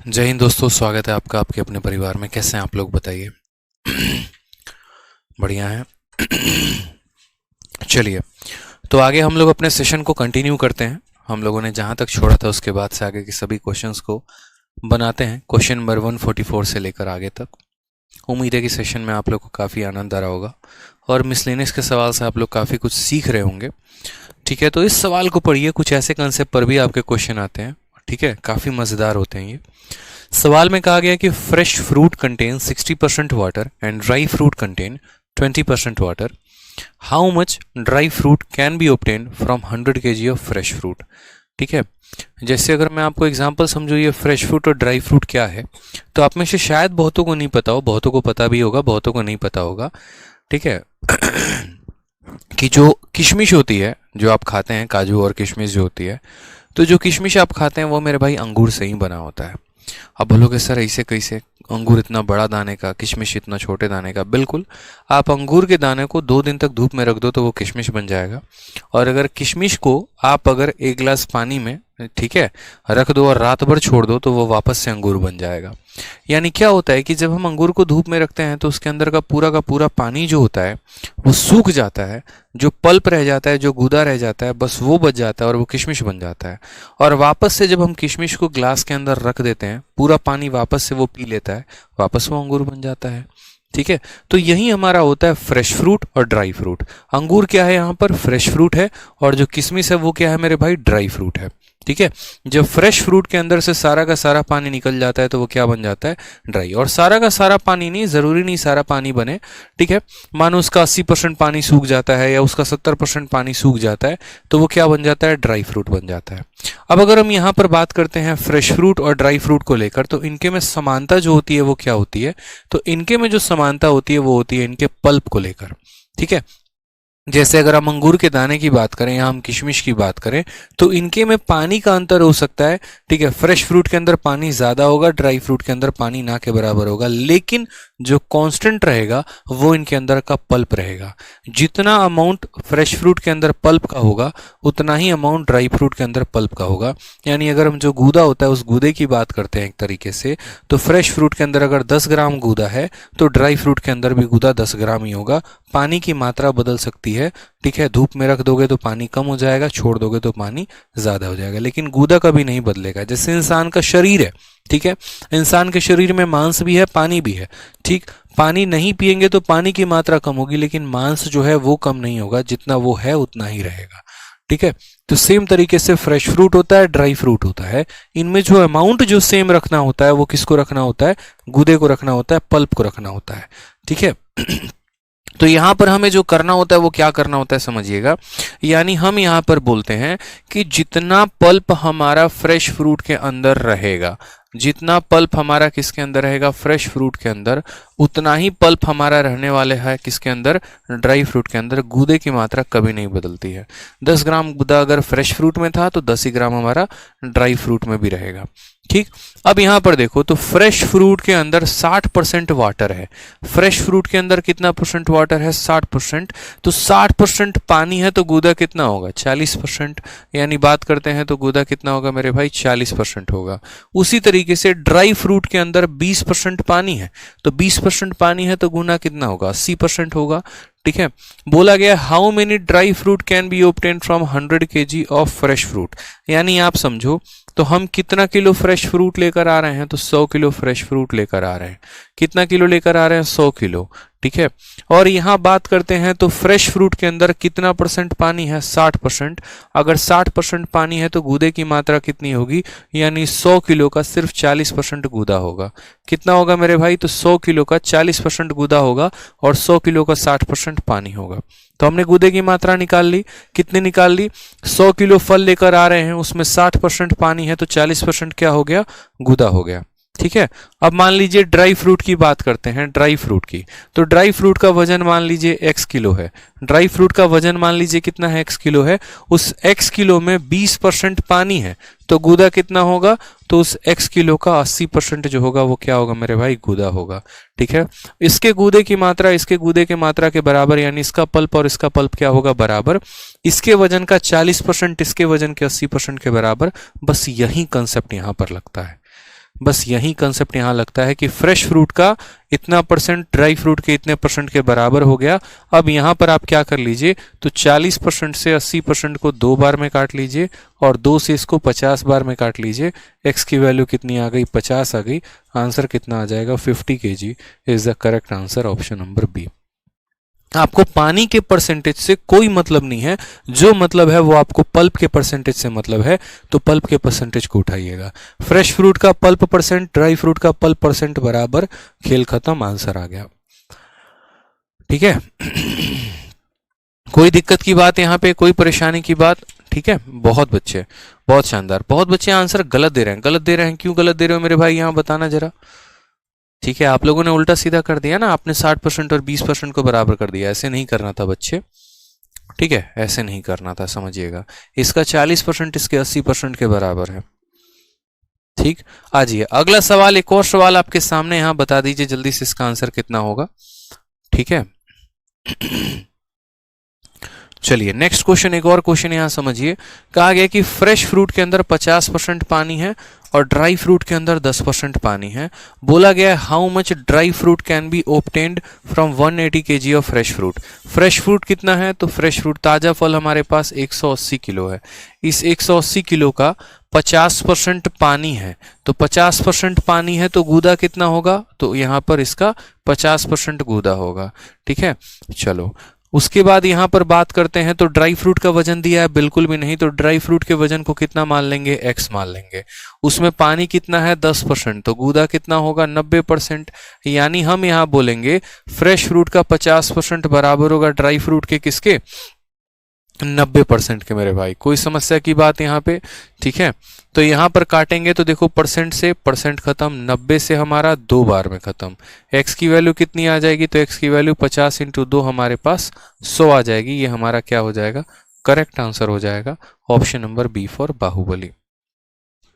जय हिंद दोस्तों, स्वागत है आपका आपके अपने परिवार में। कैसे हैं आप लोग, बताइए। बढ़िया है। चलिए, तो आगे हम लोग अपने सेशन को कंटिन्यू करते हैं। हम लोगों ने जहाँ तक छोड़ा था उसके बाद से आगे के सभी क्वेश्चंस को बनाते हैं, क्वेश्चन नंबर 144 से लेकर आगे तक। उम्मीद है कि सेशन में आप लोग को काफ़ी आनंद आ रहा होगा और मिसलेनियस के सवाल से आप लोग काफ़ी कुछ सीख रहे होंगे। ठीक है, तो इस सवाल को पढ़िए। कुछ ऐसे कंसेप्ट पर भी आपके क्वेश्चन आते हैं। ठीक है, काफ़ी मज़ेदार होते हैं ये। सवाल में कहा गया कि fresh fruit contain 60% water and dry fruit contain 20% water. How much dry fruit can be obtain from 100 kg of fresh fruit. ठीक है, जैसे अगर मैं आपको एग्जांपल समझू, ये फ्रेश फ्रूट और ड्राई फ्रूट क्या है, तो आप में से शायद बहुतों को नहीं पता हो, बहुतों को पता भी होगा, बहुतों को नहीं पता होगा। ठीक है। कि जो किशमिश होती है, जो आप खाते हैं, काजू और किशमिश जो होती है, तो जो किशमिश आप खाते हैं वो मेरे भाई अंगूर से ही बना होता है। अब बोलोगे सर ऐसे कैसे, अंगूर इतना बड़ा दाने का, किशमिश इतना छोटे दाने का। बिल्कुल, आप अंगूर के दाने को 2 दिन तक धूप में रख दो तो वो किशमिश बन जाएगा। और अगर किशमिश को आप अगर 1 गिलास पानी में, ठीक है, रख दो और रात भर छोड़ दो तो वो वापस से अंगूर बन जाएगा। यानी क्या होता है कि जब हम अंगूर को धूप में रखते हैं तो उसके अंदर का पूरा पानी जो होता है वो सूख जाता है। जो पल्प रह जाता है, जो गूदा रह जाता है, बस वो बच जाता है और वो किशमिश बन जाता है। और वापस से जब हम किशमिश को ग्लास के अंदर रख देते हैं, पूरा पानी वापस से वो पी लेता है, वापस वो अंगूर बन जाता है। ठीक है, तो यही हमारा होता है फ्रेश फ्रूट और ड्राई फ्रूट। अंगूर क्या है, यहाँ पर फ्रेश फ्रूट है, और जो किशमिश है वो क्या है मेरे भाई, ड्राई फ्रूट है। ठीक है, जब फ्रेश फ्रूट के अंदर से सारा का सारा पानी निकल जाता है तो वो क्या बन जाता है, ड्राई। और सारा का सारा पानी नहीं, जरूरी नहीं सारा पानी बने। ठीक है, मानो उसका 80% पानी सूख जाता है या उसका 70% पानी सूख जाता है तो वो क्या बन जाता है, ड्राई फ्रूट बन जाता है। अब अगर हम यहाँ पर बात करते हैं फ्रेश फ्रूट और ड्राई फ्रूट को लेकर, तो इनके में समानता जो होती है वो क्या होती है, तो इनके में जो समानता होती है वो होती है इनके पल्प को लेकर। ठीक है, जैसे अगर हम अंगूर के दाने की बात करें या हम किशमिश की बात करें तो इनके में पानी का अंतर हो सकता है। ठीक है, फ्रेश फ्रूट के अंदर पानी ज्यादा होगा, ड्राई फ्रूट के अंदर पानी ना के बराबर होगा, लेकिन जो कांस्टेंट रहेगा वो इनके अंदर का पल्प रहेगा। जितना अमाउंट फ्रेश फ्रूट के अंदर पल्प का होगा उतना ही अमाउंट ड्राई फ्रूट के अंदर पल्प का होगा। यानी अगर हम जो गूदा होता है उस गूदे की बात करते हैं एक तरीके से, तो फ्रेश फ्रूट के अंदर अगर 10 ग्राम गूदा है तो ड्राई फ्रूट के अंदर भी गूदा 10 ग्राम ही होगा। पानी की मात्रा बदल सकती है। ठीक है, धूप में रख दोगे तो पानी कम हो जाएगा, छोड़ दोगे तो पानी ज्यादा हो जाएगा, लेकिन गूदा कभी नहीं बदलेगा। जैसे इंसान का शरीर है, ठीक है, इंसान के शरीर में मांस भी है, पानी भी है। ठीक, पानी नहीं पिएंगे तो पानी की मात्रा कम होगी, लेकिन मांस जो है वो कम नहीं होगा, जितना वो है उतना ही रहेगा। ठीक है, तो सेम तरीके से फ्रेश फ्रूट होता है, ड्राई फ्रूट होता है। इनमें जो अमाउंट जो सेम रखना होता है वो किसको रखना होता है, गूदे को रखना होता है, पल्प को रखना होता है। ठीक है। तो यहां पर हमें जो करना होता है वो क्या करना होता है, समझिएगा। यानी हम यहां पर बोलते हैं कि जितना पल्प हमारा फ्रेश फ्रूट के अंदर रहेगा, जितना पल्प हमारा किसके अंदर रहेगा, फ्रेश फ्रूट के अंदर, उतना ही पल्प हमारा रहने वाले है किसके अंदर, ड्राई फ्रूट के अंदर। गूदे की मात्रा कभी नहीं बदलती है। 10 ग्राम गूदा अगर फ्रेश फ्रूट में था तो 10 ही ग्राम हमारा ड्राई फ्रूट में भी रहेगा। ठीक, अब यहां पर देखो तो फ्रेश फ्रूट के अंदर 60% वाटर है। फ्रेश फ्रूट के अंदर कितना परसेंट वाटर है, 60%। तो 60% पानी है तो गूदा कितना होगा, 40%। यानी बात करते हैं तो गूदा कितना होगा मेरे भाई, 40% होगा। उसी तरीके से ड्राई फ्रूट के अंदर 20% पानी है, तो 20% पानी है तो गुना कितना होगा, 80% होगा। ठीक है, बोला गया how many dry fruit can be obtain from 100 kg of fresh fruit. यानी आप समझो तो हम कितना किलो फ्रेश फ्रूट लेकर आ रहे हैं, तो 100 किलो फ्रेश फ्रूट लेकर आ रहे हैं। कितना किलो लेकर आ रहे हैं, 100 किलो। ठीक है, और यहां बात करते हैं तो फ्रेश फ्रूट के अंदर कितना परसेंट पानी है, 60%। अगर 60% पानी है तो गूदे की मात्रा कितनी होगी, यानी 100 किलो का सिर्फ 40% गूदा होगा। कितना होगा मेरे भाई, तो 100 किलो का 40% गूदा होगा और 100 किलो का 60% पानी होगा। तो हमने गूदे की मात्रा निकाल ली। कितनी निकाल ली, 100 किलो फल लेकर आ रहे हैं, उसमें 60% पानी है तो 40% क्या हो गया, गूदा हो गया। ठीक है, अब मान लीजिए ड्राई फ्रूट की बात करते हैं, ड्राई फ्रूट की। तो ड्राई फ्रूट का वजन मान लीजिए x किलो है। ड्राई फ्रूट का वजन मान लीजिए कितना है, x किलो है। उस x किलो में 20% पानी है तो गूदा कितना होगा, तो उस x किलो का 80% जो होगा वो क्या होगा मेरे भाई, गूदा होगा। ठीक है, इसके गूदे की मात्रा इसके गूदे की मात्रा के बराबर, यानी इसका पल्प और इसका पल्प क्या होगा, बराबर। इसके वजन का 40% इसके वजन के 80% के बराबर। बस यही कंसेप्ट यहां पर लगता है। बस यही कंसेप्ट यहाँ लगता है कि फ्रेश फ्रूट का इतना परसेंट ड्राई फ्रूट के इतने परसेंट के बराबर हो गया। अब यहाँ पर आप क्या कर लीजिए, तो 40% से 80% को 2 बार में काट लीजिए और 2 से इसको 50 बार में काट लीजिए। x की वैल्यू कितनी आ गई, 50 आ गई। आंसर कितना आ जाएगा, 50 kg is the correct answer, option number B. आपको पानी के परसेंटेज से कोई मतलब नहीं है, जो मतलब है वो आपको पल्प के परसेंटेज से मतलब है, तो पल्प के परसेंटेज को उठाइएगा। फ्रेश फ्रूट का पल्प परसेंट, ड्राई फ्रूट का पल्प परसेंट बराबर, खेल खत्म, आंसर आ गया। ठीक है। कोई दिक्कत की बात यहाँ पे, कोई परेशानी की बात? ठीक है, बहुत बच्चे, बहुत शानदार, बहुत बच्चे आंसर गलत दे रहे हैं। गलत दे रहे हैं, क्यों गलत दे रहे हो मेरे भाई, यहाँ बताना जरा। ठीक है, आप लोगों ने उल्टा सीधा कर दिया ना, आपने 60% और 20% को बराबर कर दिया। ऐसे नहीं करना था बच्चे, ठीक है, ऐसे नहीं करना था, समझिएगा। इसका 40% इसके 80% के बराबर है। ठीक, आजिए अगला सवाल, एक और सवाल आपके सामने, यहां बता दीजिए जल्दी से इसका आंसर कितना होगा। ठीक है, चलिए नेक्स्ट क्वेश्चन, एक और क्वेश्चन यहां समझिए। कहा गया कि फ्रेश फ्रूट के अंदर 50% पानी है और ड्राई फ्रूट के अंदर 10% पानी है। बोला गया है how much dry fruit can be obtained from 180 kg of fresh fruit. Fresh fruit कितना है, तो फ्रेश फ्रूट ताजा फल हमारे पास 180 किलो है। इस 180 किलो का 50% पानी है, तो 50% पानी है तो गूदा कितना होगा, तो यहां पर इसका 50% गूदा होगा। ठीक है, चलो उसके बाद यहां पर बात करते हैं, तो ड्राई फ्रूट का वजन दिया है, बिल्कुल भी नहीं। तो ड्राई फ्रूट के वजन को कितना मान लेंगे, x मान लेंगे। उसमें पानी कितना है, 10%, तो गूदा कितना होगा, 90%। यानी हम यहां बोलेंगे फ्रेश फ्रूट का 50% बराबर होगा ड्राई फ्रूट के किसके, 90% के मेरे भाई। कोई समस्या की बात यहाँ पे? ठीक है, तो यहां पर काटेंगे तो देखो परसेंट से परसेंट खत्म, 90 से हमारा 2 बार में खत्म। x की वैल्यू कितनी आ जाएगी, तो x की वैल्यू 50 × 2 हमारे पास 100 आ जाएगी। ये हमारा क्या हो जाएगा, करेक्ट आंसर हो जाएगा, option number B for Baahubali.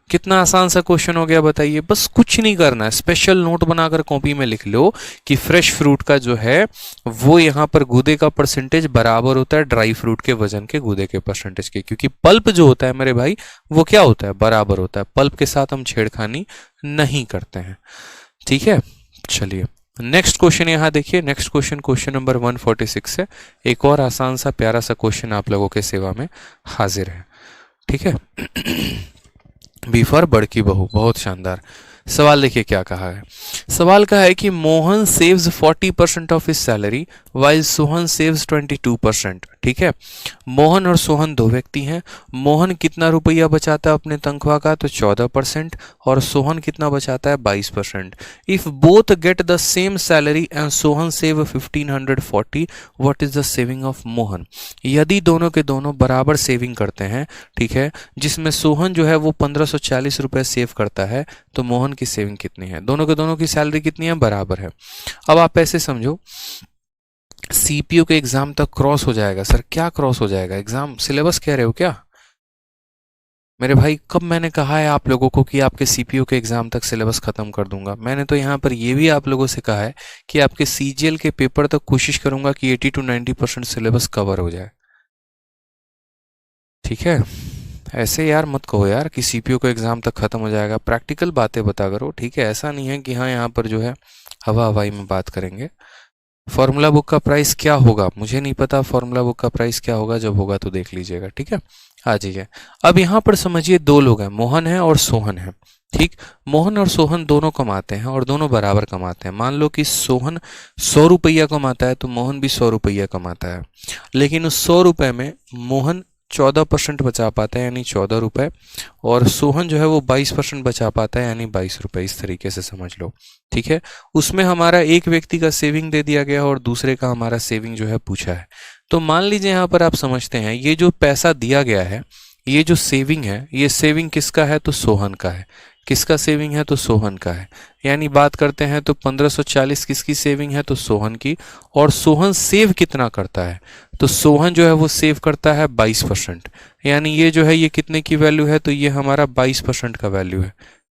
कितना आसान सा क्वेश्चन हो गया बताइए। बस कुछ नहीं करना है, स्पेशल नोट बनाकर कॉपी में लिख लो कि फ्रेश फ्रूट का जो है वो यहाँ पर गूदे का परसेंटेज बराबर होता है ड्राई फ्रूट के वजन के गूदे के परसेंटेज के, क्योंकि पल्प जो होता है मेरे भाई वो क्या होता है, बराबर होता है। पल्प के साथ हम छेड़खानी नहीं करते हैं। ठीक है, चलिए नेक्स्ट क्वेश्चन यहाँ देखिए। नेक्स्ट क्वेश्चन, क्वेश्चन नंबर 146 है। एक और आसान सा प्यारा सा क्वेश्चन आप लोगों के सेवा में हाजिर है। ठीक है, बी फॉर बड़की बहू, बहुत शानदार। सवाल देखिए क्या कहा है। सवाल कहा है कि Mohan saves 40% of his salary while Sohan saves 22%। ठीक है, मोहन और सोहन दो व्यक्ति हैं। मोहन कितना रुपया बचाता है अपने तनख्वाह का, तो 14%, और सोहन कितना बचाता है, 22%। If both get the same salary and Sohan save 1540, what is the saving of Mohan. यदि दोनों के दोनों बराबर सेविंग करते हैं, ठीक है, जिसमें सोहन जो है वो 1540 रुपए सेव करता है, तो मोहन की सेविंग कितनी है। दोनों के दोनों की सैलरी कितनी है, बराबर है। अब आप ऐसे समझो, सीपीयू के एग्जाम तक क्रॉस हो जाएगा। सर क्या क्रॉस हो जाएगा, एग्जाम सिलेबस कह रहे हो क्या मेरे भाई? कब मैंने कहा है आप लोगों को कि आपके सीपीयू के एग्जाम तक सिलेबस खत्म कर दूंगा? मैंने तो यहाँ पर ये भी आप लोगों से कहा है कि आपके सीजीएल के पेपर तक कोशिश करूंगा कि 80 to 90% सिलेबस कवर हो जाए। ठीक है, ऐसे यार मत कहो यार कि सीपीयू का एग्जाम तक खत्म हो जाएगा, प्रैक्टिकल बातें बता करो। ठीक है, ऐसा नहीं है कि हाँ यहाँ पर जो है हवा हवाई में बात करेंगे। फॉर्मूला बुक का प्राइस क्या होगा मुझे नहीं पता, फॉर्मूला बुक का प्राइस क्या होगा, जब होगा तो देख लीजिएगा। ठीक है, आ जाइए। अब यहाँ पर समझिए, दो लोग हैं, मोहन है और सोहन है। ठीक, मोहन और सोहन दोनों कमाते हैं और दोनों बराबर कमाते हैं। मान लो कि सोहन 100 रुपया कमाता है तो मोहन भी 100 रुपया कमाता है, लेकिन उस 100 रुपये में मोहन 14% बचा पाता है यानी 14 रुपये, और सोहन जो है वो 22% बचा पाता है यानी 22 रुपये। इस तरीके से समझ लो। ठीक है, उसमें हमारा एक व्यक्ति का सेविंग दे दिया गया और दूसरे का हमारा सेविंग जो है पूछा है। तो मान लीजिए यहाँ पर आप समझते हैं, ये जो पैसा दिया गया है, ये जो सेविंग है, ये सेविंग किसका है, तो सोहन का है। किसका सेविंग है, तो सोहन का है। यानी बात करते हैं तो 1540 किसकी सेविंग है, तो सोहन की। और सोहन सेव कितना करता है, तो सोहन जो है वो सेव करता है 22%। यानी ये जो है ये कितने की वैल्यू है, तो ये हमारा 22% का वैल्यू है।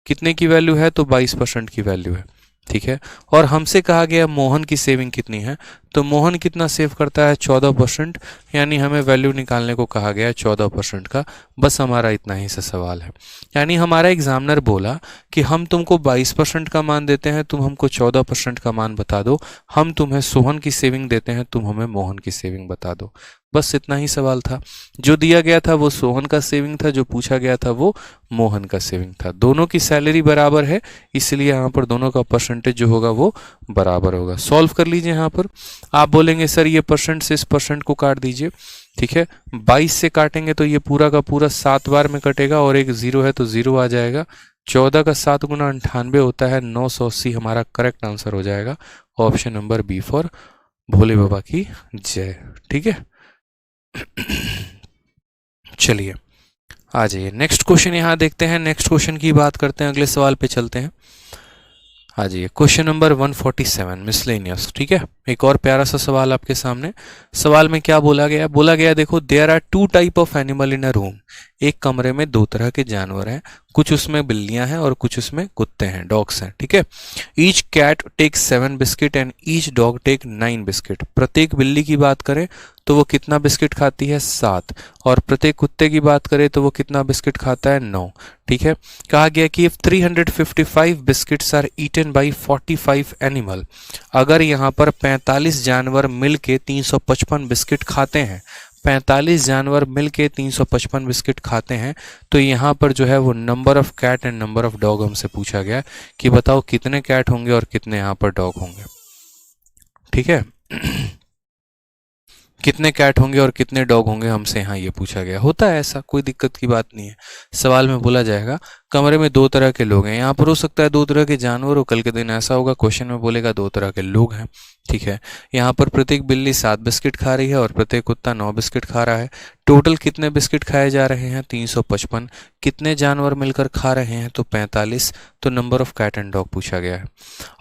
कितने की वैल्यू है, तो 22% की वैल्यू है। ठीक है। और हमसे कहा गया मोहन की सेविंग कितनी है, तो मोहन कितना सेव करता है 14%, यानी हमें वैल्यू निकालने को कहा गया है 14% का। बस हमारा इतना ही सा सवाल है। यानी हमारा एग्जामिनर बोला कि हम तुमको 22% का मान देते हैं, तुम हमको 14% का मान बता दो। हम तुम्हें सोहन की सेविंग देते हैं, तुम हमें मोहन की सेविंग बता दो। बस इतना ही सवाल था। जो दिया गया था वो सोहन का सेविंग था, जो पूछा गया था वो मोहन का सेविंग था। दोनों की सैलरी बराबर है, इसलिए यहाँ पर दोनों का परसेंटेज जो होगा वो बराबर होगा। सॉल्व कर लीजिए। यहाँ पर आप बोलेंगे सर ये परसेंट से इस परसेंट को काट दीजिए, ठीक है। 22 से काटेंगे तो ये पूरा का पूरा 7 बार में कटेगा और एक जीरो है तो जीरो आ जाएगा। 14 का 7 गुना 98 होता है, 980 हमारा करेक्ट आंसर हो जाएगा। ऑप्शन नंबर बी फॉर भोले बाबा की जय। ठीक है, चलिए आ जाइए नेक्स्ट क्वेश्चन यहाँ देखते हैं। नेक्स्ट क्वेश्चन की बात करते हैं, अगले सवाल पे चलते हैं। आ जाइए क्वेश्चन नंबर 147 मिसलेनियस। ठीक है, एक और प्यारा सा सवाल आपके सामने। सवाल में क्या बोला गया, बोला गया देखो there are 2 type of animal in a room. एक कमरे में 2 तरह के जानवर हैं, कुछ उसमें बिल्लियां हैं और कुछ उसमें कुत्ते हैं, डॉग्स हैं। ठीक है, each cat take 7 biscuit and each dog take 9 biscuit. प्रत्येक बिल्ली की बात करें तो वो कितना बिस्किट खाती है 7, और प्रत्येक कुत्ते की बात करें तो वो कितना बिस्किट खाता है 9। ठीक है, कहा गया कि if 355 biscuits are eaten by 45 animal, अगर यहाँ पर 45 जानवर मिलके 355 बिस्किट खाते हैं, 45 जानवर मिलके 355 बिस्किट खाते हैं, तो यहाँ पर जो है वो number of cat and number of dog हमसे पूछा गया कि बताओ कितने कैट होंगे और कितने यहाँ पर डॉग होंगे। ठीक है, कितने कैट होंगे और कितने डॉग होंगे हमसे यहाँ ये पूछा गया। होता है ऐसा, कोई दिक्कत की बात नहीं है। सवाल में बोला जाएगा कमरे में 2 तरह के लोग हैं, यहाँ पर हो सकता है 2 तरह के जानवर हो, कल के दिन ऐसा होगा क्वेश्चन में बोलेगा 2 तरह के लोग हैं। ठीक है, यहाँ पर प्रत्येक बिल्ली 7 बिस्किट खा रही है और प्रत्येक कुत्ता 9 बिस्किट खा रहा है। टोटल कितने बिस्किट खाए जा रहे हैं 355। कितने जानवर मिलकर खा रहे हैं तो 45। तो number of cat and dog पूछा गया है।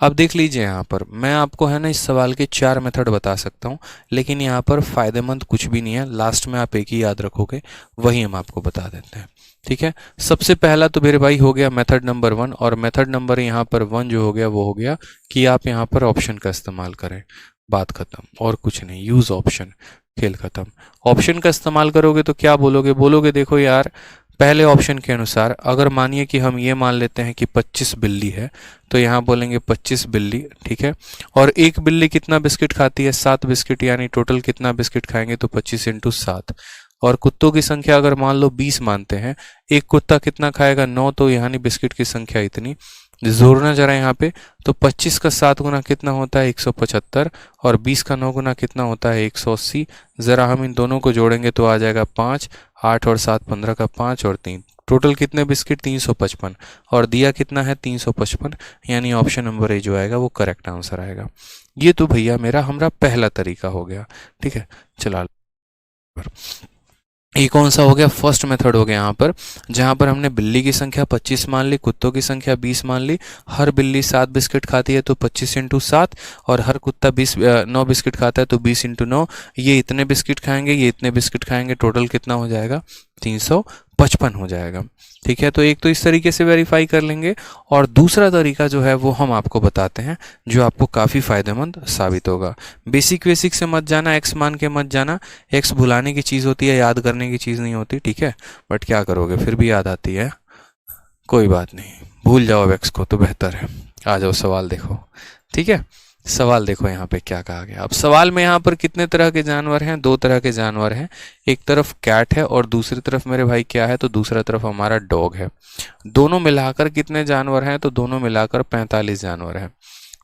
अब देख लीजिए यहाँ पर मैं आपको है ना इस सवाल के 4 मेथड बता सकता हूँ, लेकिन यहाँ पर फायदेमंद कुछ भी नहीं है। लास्ट में आप एक ही याद रखोगे, वही हम आपको बता देते हैं। ठीक है, सबसे पहला तो मेरे भाई हो गया मेथड नंबर 1, और मेथड नंबर यहाँ पर 1 जो हो गया वो हो गया कि आप यहाँ पर ऑप्शन का इस्तेमाल करें। बात खत्म, और कुछ नहीं, यूज ऑप्शन, खेल खत्म। ऑप्शन का इस्तेमाल करोगे तो क्या बोलोगे, बोलोगे देखो यार पहले ऑप्शन के अनुसार अगर मानिए कि हम ये मान लेते हैं कि 25 बिल्ली है, तो यहाँ बोलेंगे 25 बिल्ली। ठीक है, और एक बिल्ली कितना बिस्किट खाती है 7 बिस्किट, यानी टोटल कितना बिस्किट खाएंगे तो 25 × 7। और कुत्तों की संख्या अगर मान लो 20 मानते हैं, एक कुत्ता कितना खाएगा 9, तो यानी बिस्किट की संख्या इतनी। जोड़ना जरा यहाँ पे, तो 25 का 7 गुना कितना होता है 175, और 20 का 9 गुना कितना होता है 180। जरा हम इन दोनों को जोड़ेंगे तो आ जाएगा 5, 8 और 7 15 का 5 और 3, टोटल कितने बिस्किट 355, और दिया कितना है 355, यानी ऑप्शन नंबर ए जो आएगा वो करेक्ट आंसर आएगा। ये तो भैया हमारा पहला तरीका हो गया। ठीक है, चला ये कौन सा हो गया, फर्स्ट मेथड हो गया यहाँ पर, जहाँ पर हमने बिल्ली की संख्या 25 मान ली, कुत्तों की संख्या 20 मान ली। हर बिल्ली 7 बिस्किट खाती है तो 25 × 7, और हर कुत्ता 9 बिस्किट खाता है तो 20 × 9। ये इतने बिस्किट खाएंगे, ये इतने बिस्किट खाएंगे, टोटल कितना हो जाएगा 355 हो जाएगा। ठीक है, तो एक तो इस तरीके से वेरीफाई कर लेंगे, और दूसरा तरीका जो है वो हम आपको बताते हैं जो आपको काफ़ी फायदेमंद साबित होगा। बेसिक से मत जाना, एक्स मान के मत जाना, एक्स भुलाने की चीज़ होती है, याद करने की चीज़ नहीं होती। ठीक है, बट क्या करोगे फिर भी याद आती है, कोई बात नहीं, भूल जाओ एक्स को तो बेहतर है। आ जाओ सवाल देखो। ठीक है, सवाल देखो यहाँ पे क्या कहा गया। अब सवाल में यहाँ पर कितने तरह के जानवर हैं, 2 तरह के जानवर हैं। एक तरफ कैट है और दूसरी तरफ मेरे भाई क्या है, तो दूसरा तरफ हमारा डॉग है। दोनों मिलाकर कितने जानवर हैं, तो दोनों मिलाकर 45 जानवर हैं।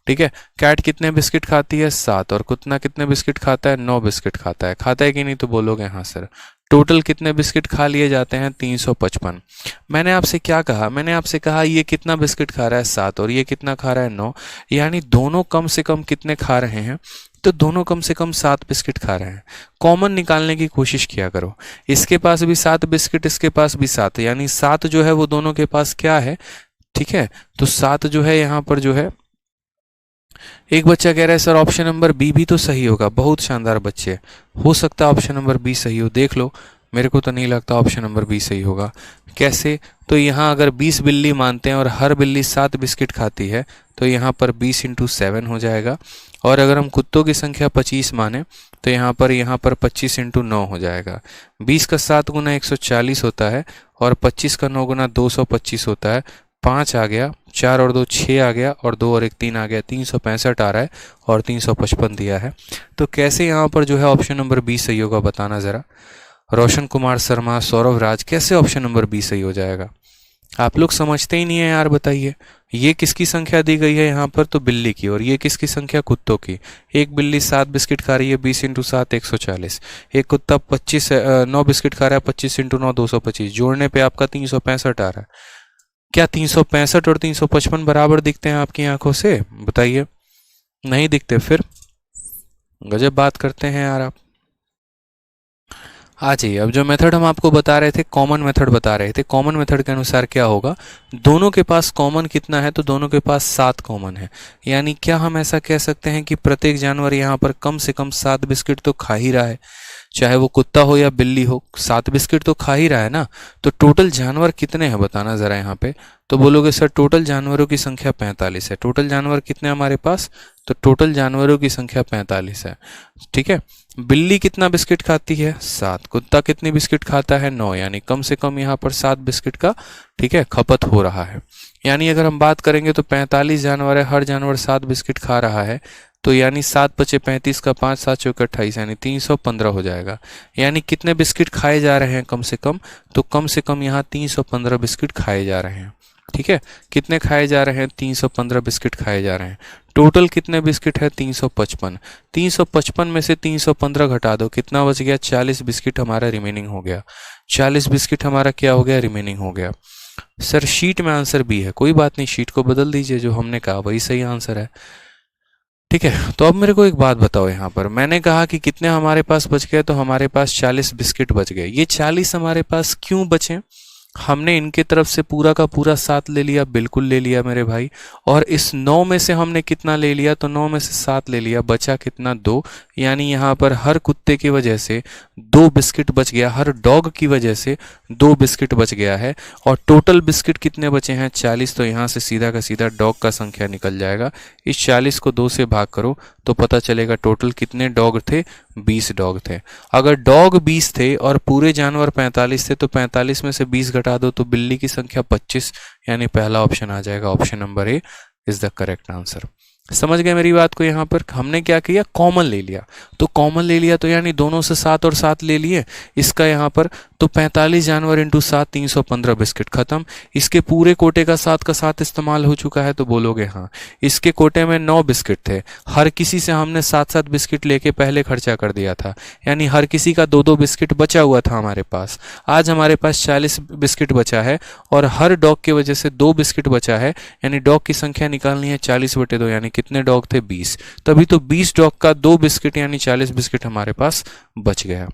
ठीक है, कैट कितने बिस्किट खाती है 7, और कुत्ता कितने बिस्किट खाता है 9 बिस्किट खाता है। खाता है कि नहीं, तो बोलोगे हाँ सर। टोटल कितने बिस्किट खा लिए जाते हैं 355। मैंने आपसे क्या कहा, मैंने आपसे कहा ये कितना बिस्किट खा रहा है 7, और ये कितना खा रहा है 9, यानी दोनों कम से कम कितने खा रहे हैं, तो दोनों कम से कम 7 बिस्किट खा रहे हैं। कॉमन निकालने की कोशिश किया करो, इसके पास भी 7 बिस्किट, इसके पास भी 7, यानी 7 जो है वो दोनों के पास क्या है। ठीक है, तो 7 जो है यहाँ पर जो है, एक बच्चा कह रहा है सर ऑप्शन नंबर बी भी तो सही होगा। बहुत शानदार बच्चे, हो सकता है ऑप्शन नंबर बी सही हो, देख लो। मेरे को तो नहीं लगता ऑप्शन नंबर बी सही होगा, कैसे? तो यहाँ अगर 20 बिल्ली मानते हैं और हर बिल्ली 7 बिस्किट खाती है तो यहाँ पर 20 इंटू 7 हो जाएगा। और अगर हम कुत्तों की संख्या 25 माने तो यहाँ पर 25 इंटू 9 हो जाएगा। 20 का 7 गुना 140 होता है और 25 का 9 गुना 225 होता है। 5 आ गया, 4 और 2 6 आ गया और 2 और 1 3 आ गया, 365 आ रहा है और 355 दिया है। तो कैसे यहाँ पर जो है ऑप्शन नंबर 20 सही होगा बताना ज़रा। रोशन कुमार शर्मा, सौरभ राज, कैसे ऑप्शन नंबर 20 सही हो जाएगा? आप लोग समझते ही नहीं है यार, बताइए। ये किसकी संख्या दी गई है यहाँ पर? तो बिल्ली की। और ये किसकी संख्या? कुत्तों की। एक बिल्ली 7 बिस्किट खा रही है, 20 इंटू 7 140। एक कुत्ता 9 बिस्किट खा रहा है, 25 इंटू 9 225। जोड़ने पे आपका 365 आ रहा है। क्या 365 और 355 बराबर दिखते हैं आपकी आंखों से? बताइए। नहीं दिखते? फिर गजब बात करते हैं यार आप। आ जाइए, अब जो मेथड हम आपको बता रहे थे, कॉमन मेथड बता रहे थे, कॉमन मेथड के अनुसार क्या होगा, दोनों के पास कॉमन कितना है? तो दोनों के पास 7 कॉमन है। यानी क्या हम ऐसा कह सकते हैं कि प्रत्येक जानवर यहाँ पर कम से कम 7 बिस्किट तो खा ही रहा है, चाहे वो कुत्ता हो या बिल्ली हो, 7 बिस्किट तो खा ही रहा है ना। तो टोटल जानवर कितने हैं बताना ज़रा यहाँ पे। तो बोलोगे सर टोटल जानवरों की संख्या 45 है। टोटल जानवर कितने हमारे पास? तो टोटल जानवरों की संख्या 45 है। ठीक है। बिल्ली कितना बिस्किट खाती है? 7। कुत्ता कितनी बिस्किट खाता है? 9। यानी कम से कम यहाँ पर 7 बिस्किट का, ठीक है, खपत हो रहा है। यानी अगर हम बात करेंगे तो 45 जानवर है, हर जानवर 7 बिस्किट खा रहा है। तो यानी 7 बचे 35 का 5 7 चौके 28, यानी 315 हो जाएगा। यानी कितने बिस्किट खाए जा रहे हैं कम से कम? तो कम से कम यहाँ 315 बिस्किट खाए जा रहे हैं। ठीक है। कितने खाए जा रहे हैं? 315 बिस्किट खाए जा रहे हैं। टोटल कितने बिस्किट है? 355। 355 में से 315 घटा दो, कितना बच गया? 40 बिस्किट हमारा रिमेनिंग हो गया। 40 बिस्किट हमारा क्या हो गया? रिमेनिंग हो गया। सर शीट में आंसर बी है, कोई बात नहीं, शीट को बदल दीजिए, जो हमने कहा वही सही आंसर है। ठीक है। तो अब मेरे को एक बात बताओ, यहाँ पर मैंने कहा कि कितने हमारे पास बच गए, तो हमारे पास 40 बिस्किट बच गए। ये 40 हमारे पास क्यों बचे? हमने इनके तरफ से पूरा का पूरा 7 ले लिया, बिल्कुल ले लिया मेरे भाई। और इस 9 में से हमने कितना ले लिया? तो 9 में से 7 ले लिया, बचा कितना? 2। यानी यहाँ पर हर कुत्ते की वजह से 2 बिस्किट बच गया, हर डॉग की वजह से 2 बिस्किट बच गया है। और टोटल बिस्किट कितने बचे हैं? 40। तो यहाँ से सीधा का सीधा डॉग का संख्या निकल जाएगा। इस 40 को 2 से भाग करो तो पता चलेगा टोटल कितने डॉग थे? 20 डॉग थे। अगर डॉग 20 थे और पूरे जानवर 45 थे तो 45 में से 20 घटा दो तो बिल्ली की संख्या 25। यानी पहला ऑप्शन आ जाएगा, option number A is the correct answer. समझ गए मेरी बात को? यहाँ पर हमने क्या किया? कॉमन ले लिया। तो कॉमन ले लिया तो यानी दोनों से 7 और 7 ले लिए इसका यहाँ पर। तो 45 जानवर इंटू 7, 315 बिस्किट खत्म। इसके पूरे कोटे का 7 का 7 इस्तेमाल हो चुका है, तो बोलोगे हाँ। इसके कोटे में 9 बिस्किट थे, हर किसी से हमने 7-7 बिस्किट लेके पहले खर्चा कर दिया था, यानी हर किसी का 2-2 बिस्किट बचा हुआ था हमारे पास। आज हमारे पास 40 बिस्किट बचा है और हर डॉग की वजह से 2 बिस्किट बचा है। यानी डॉग की संख्या निकालनी है 40/2, यानी कितने डॉग थे? 20। तभी तो 20 डॉग का 2 बिस्किट यानी 40 बिस्किट हमारे पास बच गया।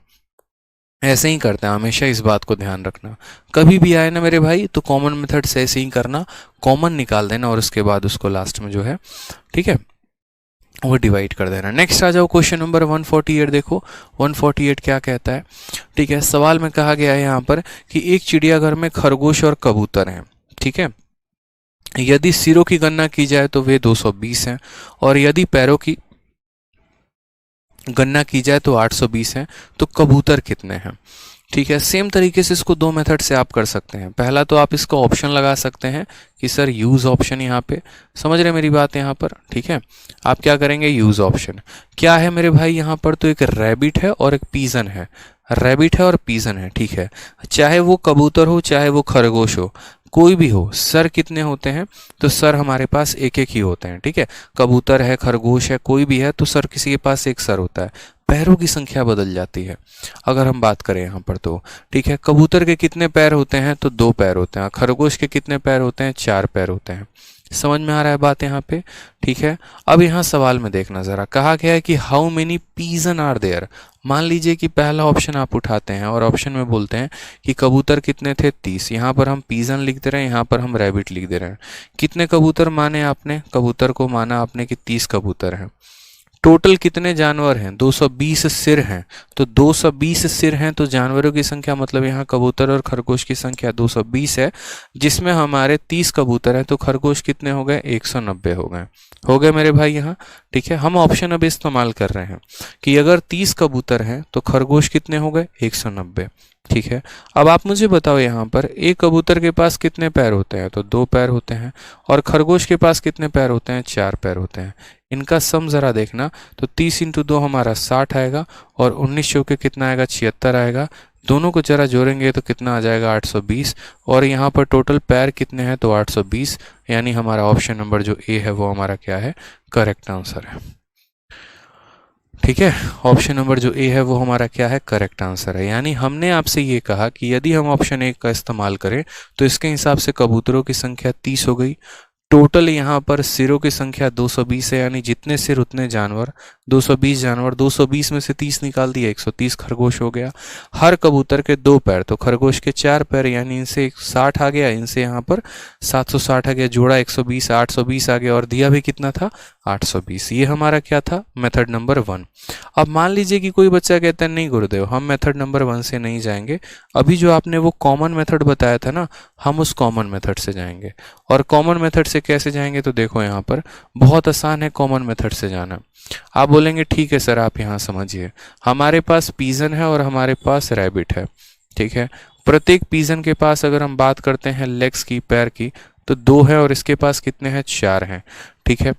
ऐसे ही करते हैं हमेशा, इस बात को ध्यान रखना। कभी भी आए ना मेरे भाई तो कॉमन मेथड से ऐसे ही करना, कॉमन निकाल देना और उसके बाद उसको लास्ट में जो है, ठीक है, वो डिवाइड कर देना। नेक्स्ट आ जाओ, क्वेश्चन नंबर 148 देखो। 148 क्या कहता है? ठीक है, सवाल में कहा गया है यहाँ पर कि एक चिड़ियाघर में खरगोश और कबूतर हैं। ठीक है। यदि सिरों की गणना की जाए तो वे 220 हैं और यदि पैरों की गणना की जाए तो 820 हैं। तो कबूतर कितने हैं? ठीक है। सेम तरीके से इसको 2 मेथड से आप कर सकते हैं। पहला तो आप इसको ऑप्शन लगा सकते हैं कि सर यूज़ ऑप्शन, यहाँ पे समझ रहे मेरी बात यहाँ पर? ठीक है। आप क्या करेंगे? Use option. क्या है मेरे भाई यहाँ पर? तो एक रैबिट है और एक पीजन है। रैबिट है और पीजन है। ठीक है। चाहे वो कबूतर हो चाहे वो खरगोश हो, कोई भी हो, सर कितने होते हैं? तो सर हमारे पास एक एक ही होते हैं। ठीक है। कबूतर है, खरगोश है, कोई भी है तो सर किसी के पास एक सर होता है। पैरों की संख्या बदल जाती है अगर हम बात करें यहाँ पर तो। ठीक है। कबूतर के कितने पैर होते हैं? तो 2 पैर होते हैं। खरगोश के कितने पैर होते हैं? 4 पैर होते हैं। समझ में आ रहा है बात यहाँ पे? ठीक है। अब यहाँ सवाल में देखना जरा, कहा गया है कि how many pigeon are there. मान लीजिए कि पहला ऑप्शन आप उठाते हैं और ऑप्शन में बोलते हैं कि कबूतर कितने थे? 30। यहाँ पर हम पीजन लिख दे रहे हैं, यहाँ पर हम रैबिट लिख दे रहे हैं। कितने कबूतर माने आपने? कबूतर को माना आपने कि 30 कबूतर हैं। टोटल कितने जानवर हैं, 220 सिर हैं। तो 220 सिर हैं तो जानवरों की संख्या मतलब यहाँ कबूतर और खरगोश की संख्या 220 है, जिसमें हमारे 30 कबूतर हैं, तो खरगोश कितने हो गए, 190 हो गए मेरे भाई यहाँ। ठीक है, हम ऑप्शन अब इस्तेमाल कर रहे हैं कि अगर 30 कबूतर हैं तो खरगोश कितने हो गए, 190। ठीक है, अब आप मुझे बताओ यहाँ पर एक कबूतर के पास कितने पैर होते हैं, तो 2 पैर होते हैं, और खरगोश के पास कितने पैर होते हैं, 4 पैर होते हैं। इनका सम ज़रा देखना, तो 30 × 2 हमारा 60 आएगा, और 19 चौके कितना आएगा, 76 आएगा। दोनों को जरा जोड़ेंगे तो कितना आ जाएगा, 820, और यहाँ पर टोटल पैर कितने हैं, तो 820, यानी हमारा ऑप्शन नंबर जो ए है वो हमारा क्या है, करेक्ट आंसर है। ठीक है, ऑप्शन नंबर जो ए है वो हमारा क्या है, करेक्ट आंसर है। यानी हमने आपसे ये कहा कि यदि हम ऑप्शन ए का इस्तेमाल करें तो इसके हिसाब से कबूतरों की संख्या 30 हो गई, टोटल यहाँ पर सिरों की संख्या 220 है, यानी जितने सिर उतने जानवर, 220 जानवर, 220 में से 30 निकाल दिया, 130 खरगोश हो गया। हर कबूतर के 2 पैर, तो खरगोश के 4 पैर, यानी इनसे 60 आ गया, इनसे यहाँ पर 760 आ गया, जोड़ा 120, 820 आ गया, और दिया भी कितना था, 820। ये हमारा क्या था, मेथड नंबर 1। अब मान लीजिए कि कोई बच्चा कहता है नहीं गुरुदेव, हम मेथड नंबर 1 से नहीं जाएंगे, अभी जो आपने वो कॉमन मेथड बताया था ना, हम उस कॉमन मेथड से जाएंगे। और कॉमन मेथड से कैसे जाएंगे, तो देखो यहाँ पर बहुत आसान है कॉमन मेथड से जाना। आप बोलेंगे ठीक है सर, आप यहाँ समझिए, हमारे पास पीजन है और हमारे पास रैबिट है। ठीक है, प्रत्येक पीजन के पास अगर हम बात करते हैं लेग्स की, पैर की, तो 2 है, और इसके पास कितने हैं, 4 हैं। ठीक है,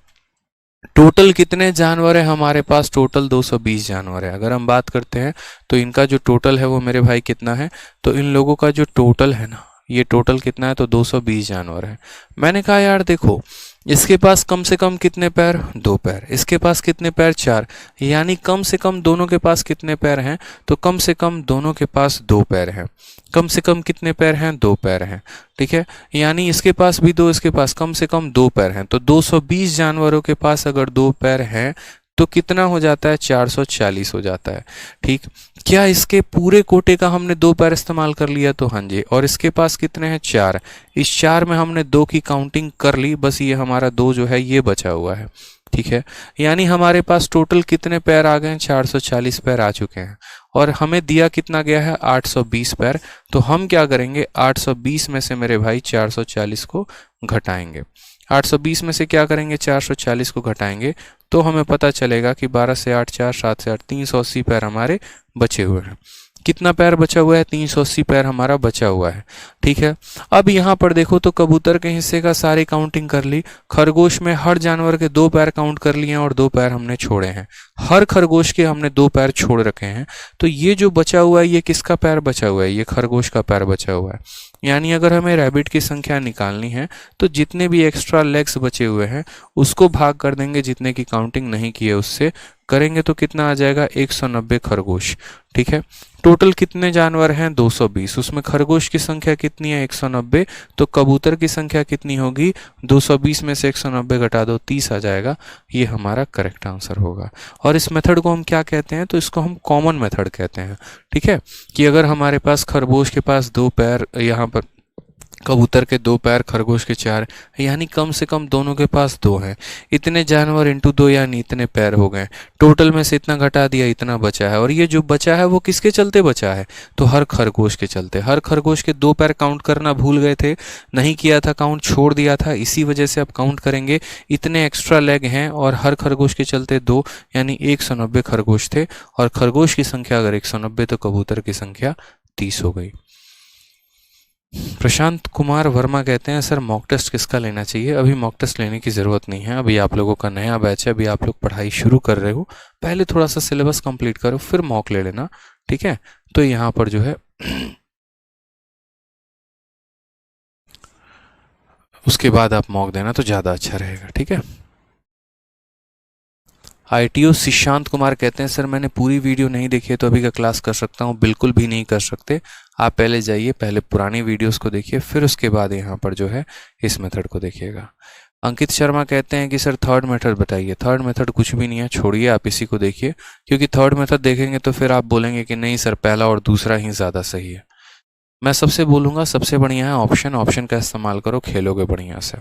टोटल कितने जानवर है हमारे पास, टोटल 220 जानवर है। अगर हम बात करते हैं तो इनका जो टोटल है वो मेरे भाई कितना है, तो इन लोगों का जो टोटल है ना, ये टोटल कितना है, तो 220 जानवर है। मैंने कहा यार देखो, इसके पास कम से कम कितने पैर, 2 पैर, इसके पास कितने पैर, 4, यानी कम से कम दोनों के पास कितने पैर हैं, तो कम से कम दोनों के पास 2 पैर हैं। कम से कम कितने पैर हैं, 2 पैर हैं। ठीक है, यानी इसके पास भी 2, इसके पास कम से कम 2 पैर हैं। तो 220 जानवरों के पास अगर 2 पैर हैं तो कितना हो जाता है, 440 हो जाता है। ठीक, क्या इसके पूरे कोटे का हमने 2 पैर इस्तेमाल कर लिया, तो हाँ जी। और इसके पास कितने हैं, 4, इस 4 में हमने 2 की काउंटिंग कर ली, बस ये हमारा 2 जो है ये बचा हुआ है। ठीक है, यानी हमारे पास टोटल कितने पैर आ गए हैं, 440 पैर आ चुके हैं, और हमें दिया कितना गया है, 820 पैर। तो हम क्या करेंगे, 820 में से मेरे भाई 440 को घटाएंगे। 820 में से क्या करेंगे, 440 को घटाएंगे, तो हमें पता चलेगा कि 12 से 8 4, 7 से 8, 380 पैर हमारे बचे हुए हैं। कितना पैर बचा हुआ है, 380 पैर हमारा बचा हुआ है। ठीक है, अब यहाँ पर देखो तो कबूतर के हिस्से का सारी काउंटिंग कर ली, खरगोश में हर जानवर के 2 पैर काउंट कर लिए हैं और 2 पैर हमने छोड़े हैं। हर खरगोश के हमने 2 पैर छोड़ रखे हैं, तो ये जो बचा हुआ है ये किसका पैर बचा हुआ है, ये खरगोश का पैर बचा हुआ है। यानी अगर हमें रैबिट की संख्या निकालनी है तो जितने भी एक्स्ट्रा लेग्स बचे हुए हैं उसको भाग कर देंगे, जितने की काउंटिंग नहीं की है उससे करेंगे, तो कितना आ जाएगा, 190 खरगोश। ठीक है, टोटल कितने जानवर हैं, 220, उसमें खरगोश की संख्या कितनी है, 190, तो कबूतर की संख्या कितनी होगी, 220 में से 190 घटा दो, 30 आ जाएगा। ये हमारा करेक्ट आंसर होगा। और इस मेथड को हम क्या कहते हैं, तो इसको हम कॉमन मेथड कहते हैं। ठीक है, कि अगर हमारे पास खरगोश के पास 2 पैर, यहाँ पर कबूतर के 2 पैर, खरगोश के 4, यानी कम से कम दोनों के पास 2 हैं, इतने जानवर इंटू 2 यानी इतने पैर हो गए। टोटल में से इतना घटा दिया, इतना बचा है, और ये जो बचा है वो किसके चलते बचा है, तो हर खरगोश के चलते। हर खरगोश के 2 पैर काउंट करना भूल गए थे, नहीं किया था काउंट, छोड़ दिया था, इसी वजह से अब काउंट करेंगे, इतने एक्स्ट्रा लेग हैं और हर खरगोश के चलते 2, यानी 190 खरगोश थे, और खरगोश की संख्या अगर 190 तो कबूतर की संख्या 30 हो गई। प्रशांत कुमार वर्मा कहते हैं सर मॉक टेस्ट किसका लेना चाहिए, अभी मॉक टेस्ट लेने की ज़रूरत नहीं है, अभी आप लोगों का नया बैच है, अभी आप लोग पढ़ाई शुरू कर रहे हो, पहले थोड़ा सा सिलेबस कंप्लीट करो फिर मॉक ले लेना। ठीक है, तो यहाँ पर जो है उसके बाद आप मॉक देना तो ज़्यादा अच्छा रहेगा। ठीक है, ITO शिशांत कुमार कहते हैं सर मैंने पूरी वीडियो नहीं देखी है तो अभी का क्लास कर सकता हूँ, बिल्कुल भी नहीं कर सकते। आप पहले जाइए, पहले पुरानी वीडियोस को देखिए, फिर उसके बाद यहाँ पर जो है इस मेथड को देखिएगा। अंकित शर्मा कहते हैं कि सर थर्ड मेथड बताइए। थर्ड मेथड कुछ भी नहीं है, छोड़िए, आप इसी को देखिए, क्योंकि थर्ड मेथड देखेंगे तो फिर आप बोलेंगे कि नहीं सर पहला और दूसरा ही ज़्यादा सही है। मैं सबसे बोलूँगा सबसे बढ़िया है ऑप्शन, ऑप्शन का इस्तेमाल करो, खेलोगे बढ़िया से।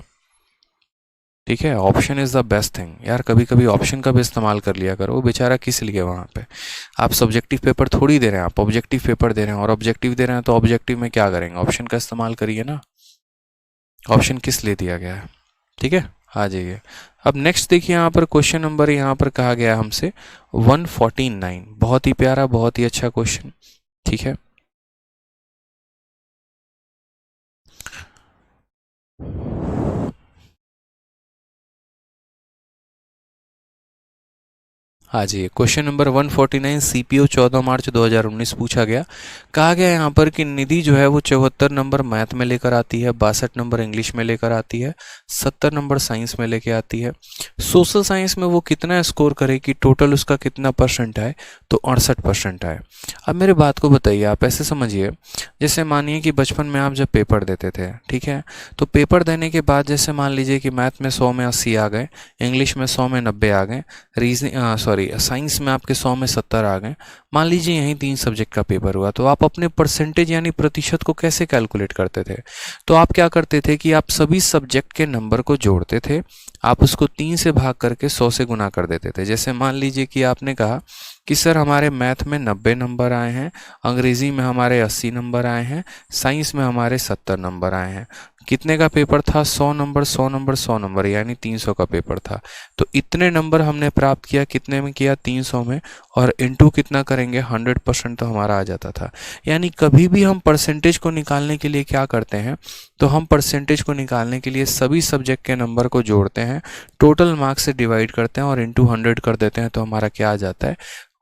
ठीक है, option is the best thing यार, कभी कभी ऑप्शन का भी इस्तेमाल कर लिया करो, वो बेचारा किस लिए वहाँ पे। आप सब्जेक्टिव पेपर थोड़ी दे रहे हैं, आप ऑब्जेक्टिव पेपर दे रहे हैं, और ऑब्जेक्टिव दे रहे हैं तो ऑब्जेक्टिव में क्या करेंगे, ऑप्शन का इस्तेमाल करिए ना। ऑप्शन किस लिए दिया गया है, ठीक है। आ जाइए। अब नेक्स्ट देखिए, यहाँ पर क्वेश्चन नंबर यहाँ पर कहा गया है हमसे 149। बहुत ही प्यारा, बहुत ही अच्छा क्वेश्चन, ठीक है। हाँ जी, क्वेश्चन नंबर 149 सीपीओ 14 मार्च 2019 पूछा गया। कहा गया यहाँ पर कि निधि जो है वो 74 नंबर मैथ में लेकर आती है, 62 नंबर इंग्लिश में लेकर आती है, 70 नंबर साइंस में लेकर आती है। सोशल साइंस में वो कितना स्कोर करेगी, टोटल उसका कितना परसेंट आए, तो 68% आए। अब मेरे बात को बताइए, आप ऐसे समझिए, जैसे मानिए कि बचपन में आप जब पेपर देते थे, ठीक है, तो पेपर देने के बाद जैसे मान लीजिए कि मैथ में 100 में 80 आ गए, इंग्लिश में 100 में 90 आ गए, साइंस में आपके 100 में 70 आ गए। मान लीजिए यही 3 सब्जेक्ट का पेपर हुआ, तो आप अपने परसेंटेज यानी प्रतिशत को कैसे कैलकुलेट करते थे। तो आप क्या करते थे कि आप सभी सब्जेक्ट के नंबर को जोड़ते थे, आप उसको 3 से भाग करके 100 से गुना कर देते थे। जैसे मान लीजिए कि आपने कहा कि सर हमारे मैथ में 90 नंबर आए हैं, अंग्रेजी में हमारे 80 नंबर आए हैं, साइंस में हमारे 70 नंबर आए हैं। कितने का पेपर था, 100 नंबर 100 नंबर 100 नंबर, यानी 300 का पेपर था। तो इतने नंबर हमने प्राप्त किया, कितने में किया, 300 में, और इनटू कितना करेंगे, 100%, तो हमारा आ जाता था। यानी कभी भी हम परसेंटेज को निकालने के लिए क्या करते हैं, तो हम परसेंटेज को निकालने के लिए सभी सब्जेक्ट के नंबर को जोड़ते हैं, टोटल मार्क्स से डिवाइड करते हैं और इंटू 100 कर देते हैं, तो हमारा क्या आ जाता है,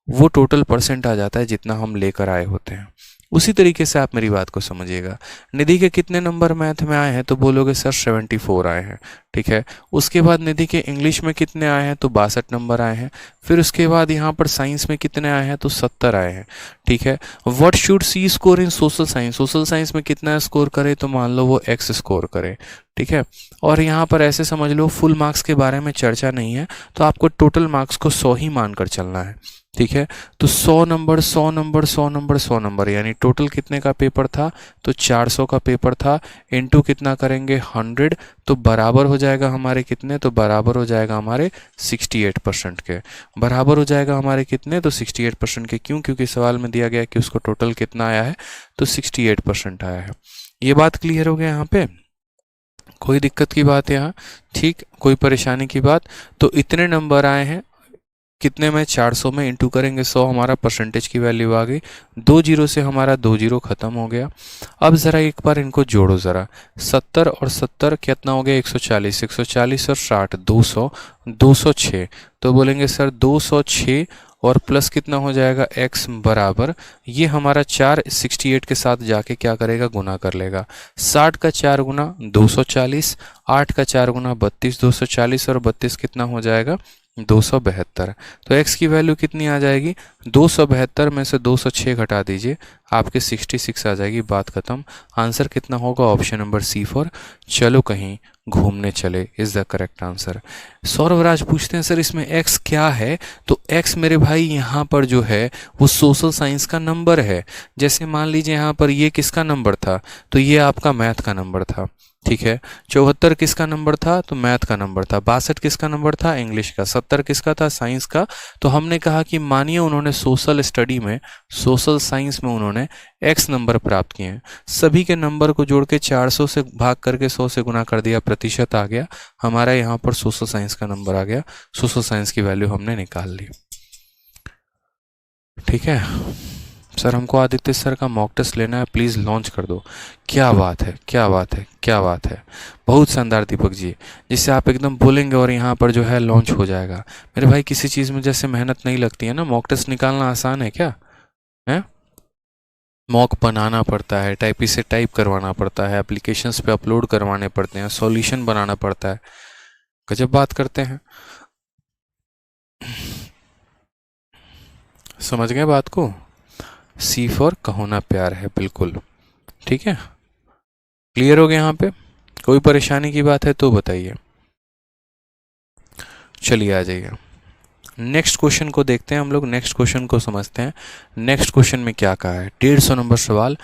वो टोटल परसेंट आ जाता है जितना हम लेकर आए होते हैं। उसी तरीके से आप मेरी बात को समझिएगा। निधि के कितने नंबर मैथ में आए हैं, तो बोलोगे सर 74 आए हैं, ठीक है। उसके बाद निधि के इंग्लिश में कितने आए हैं, तो 62 नंबर आए हैं। फिर उसके बाद यहाँ पर साइंस में कितने आए हैं, तो 70 आए हैं, ठीक है। What should see score in social science, social science में कितना स्कोर करे, तो मान लो वो एक्स स्कोर करे, ठीक है। और यहाँ पर ऐसे समझ लो फुल मार्क्स के बारे में चर्चा नहीं है, तो आपको टोटल मार्क्स को 100 ही मानकर चलना है, ठीक है। तो 100 नंबर 100 नंबर 100 नंबर 100 नंबर, यानी टोटल कितने का पेपर था, तो 400 का पेपर था। इनटू कितना करेंगे, 100, तो बराबर हो जाएगा हमारे कितने, तो बराबर हो जाएगा हमारे 68% के। बराबर हो जाएगा हमारे कितने, तो 68% के। क्यों, क्योंकि सवाल में दिया गया कि उसको टोटल कितना आया है, तो 68% आया है। ये बात क्लियर हो गया यहाँ पे, कोई दिक्कत की बात है यहाँ, ठीक, कोई परेशानी की बात। तो इतने नंबर आए हैं, कितने में, 400 में, इंटू करेंगे 100, हमारा परसेंटेज की वैल्यू आ गई। 2 जीरो से हमारा 2 जीरो खत्म हो गया। अब ज़रा एक बार इनको जोड़ो ज़रा, 70 और 70 कितना हो गया, 140, 140 और 60, 200, 206। तो बोलेंगे सर 206 और प्लस कितना हो जाएगा, x बराबर, ये हमारा 4 68 के साथ जाके क्या करेगा, गुना कर लेगा। 60 का 4 गुना 240, 8 का 4 गुना 32, 240 और 32 कितना हो जाएगा, 272। तो x की वैल्यू कितनी आ जाएगी, 272 में से 206 घटा दीजिए, आपके 66 आ जाएगी, बात खत्म। आंसर कितना होगा, ऑप्शन नंबर C4, चलो कहीं घूमने चले, इज द करेक्ट आंसर। सौरभराज पूछते हैं सर इसमें x क्या है, तो x मेरे भाई यहाँ पर जो है वो सोशल साइंस का नंबर है। जैसे मान लीजिए यहाँ पर ये किसका नंबर था, तो ये आपका मैथ का नंबर था, ठीक है। 74 किसका नंबर था, तो मैथ का नंबर था। 62 किसका नंबर था, इंग्लिश का। 70 किसका था, साइंस का। तो हमने कहा कि मानिए उन्होंने सोशल स्टडी में, सोशल साइंस में उन्होंने x नंबर प्राप्त किए हैं, सभी के नंबर को जोड़ के 400 से भाग करके 100 से गुना कर दिया, प्रतिशत आ गया हमारा, यहाँ पर सोशल साइंस का नंबर आ गया, सोशल साइंस की वैल्यू हमने निकाल ली, ठीक है। सर हमको आदित्य सर का मॉक टेस्ट लेना है, प्लीज़ लॉन्च कर दो। क्या बात है, क्या बात है, क्या बात है, बहुत शानदार दीपक जी, जिससे आप एकदम बोलेंगे और यहाँ पर जो है लॉन्च हो जाएगा। मेरे भाई किसी चीज़ में जैसे मेहनत नहीं लगती है ना, मॉक टेस्ट निकालना आसान है क्या है। मॉक बनाना पड़ता है, टाइपी से टाइप करवाना पड़ता है, एप्लीकेशंस पे अपलोड करवाने पड़ते हैं, सॉल्यूशन बनाना पड़ता है, गजब बात करते हैं। समझ गए बात को, C4 कहो ना प्यार है, बिल्कुल ठीक है। क्लियर हो गया यहाँ पे, कोई परेशानी की बात है तो बताइए। चलिए आ जाइए, नेक्स्ट क्वेश्चन को देखते हैं हम लोग, नेक्स्ट क्वेश्चन को समझते हैं। नेक्स्ट क्वेश्चन में क्या कहा है, 150 नंबर सवाल,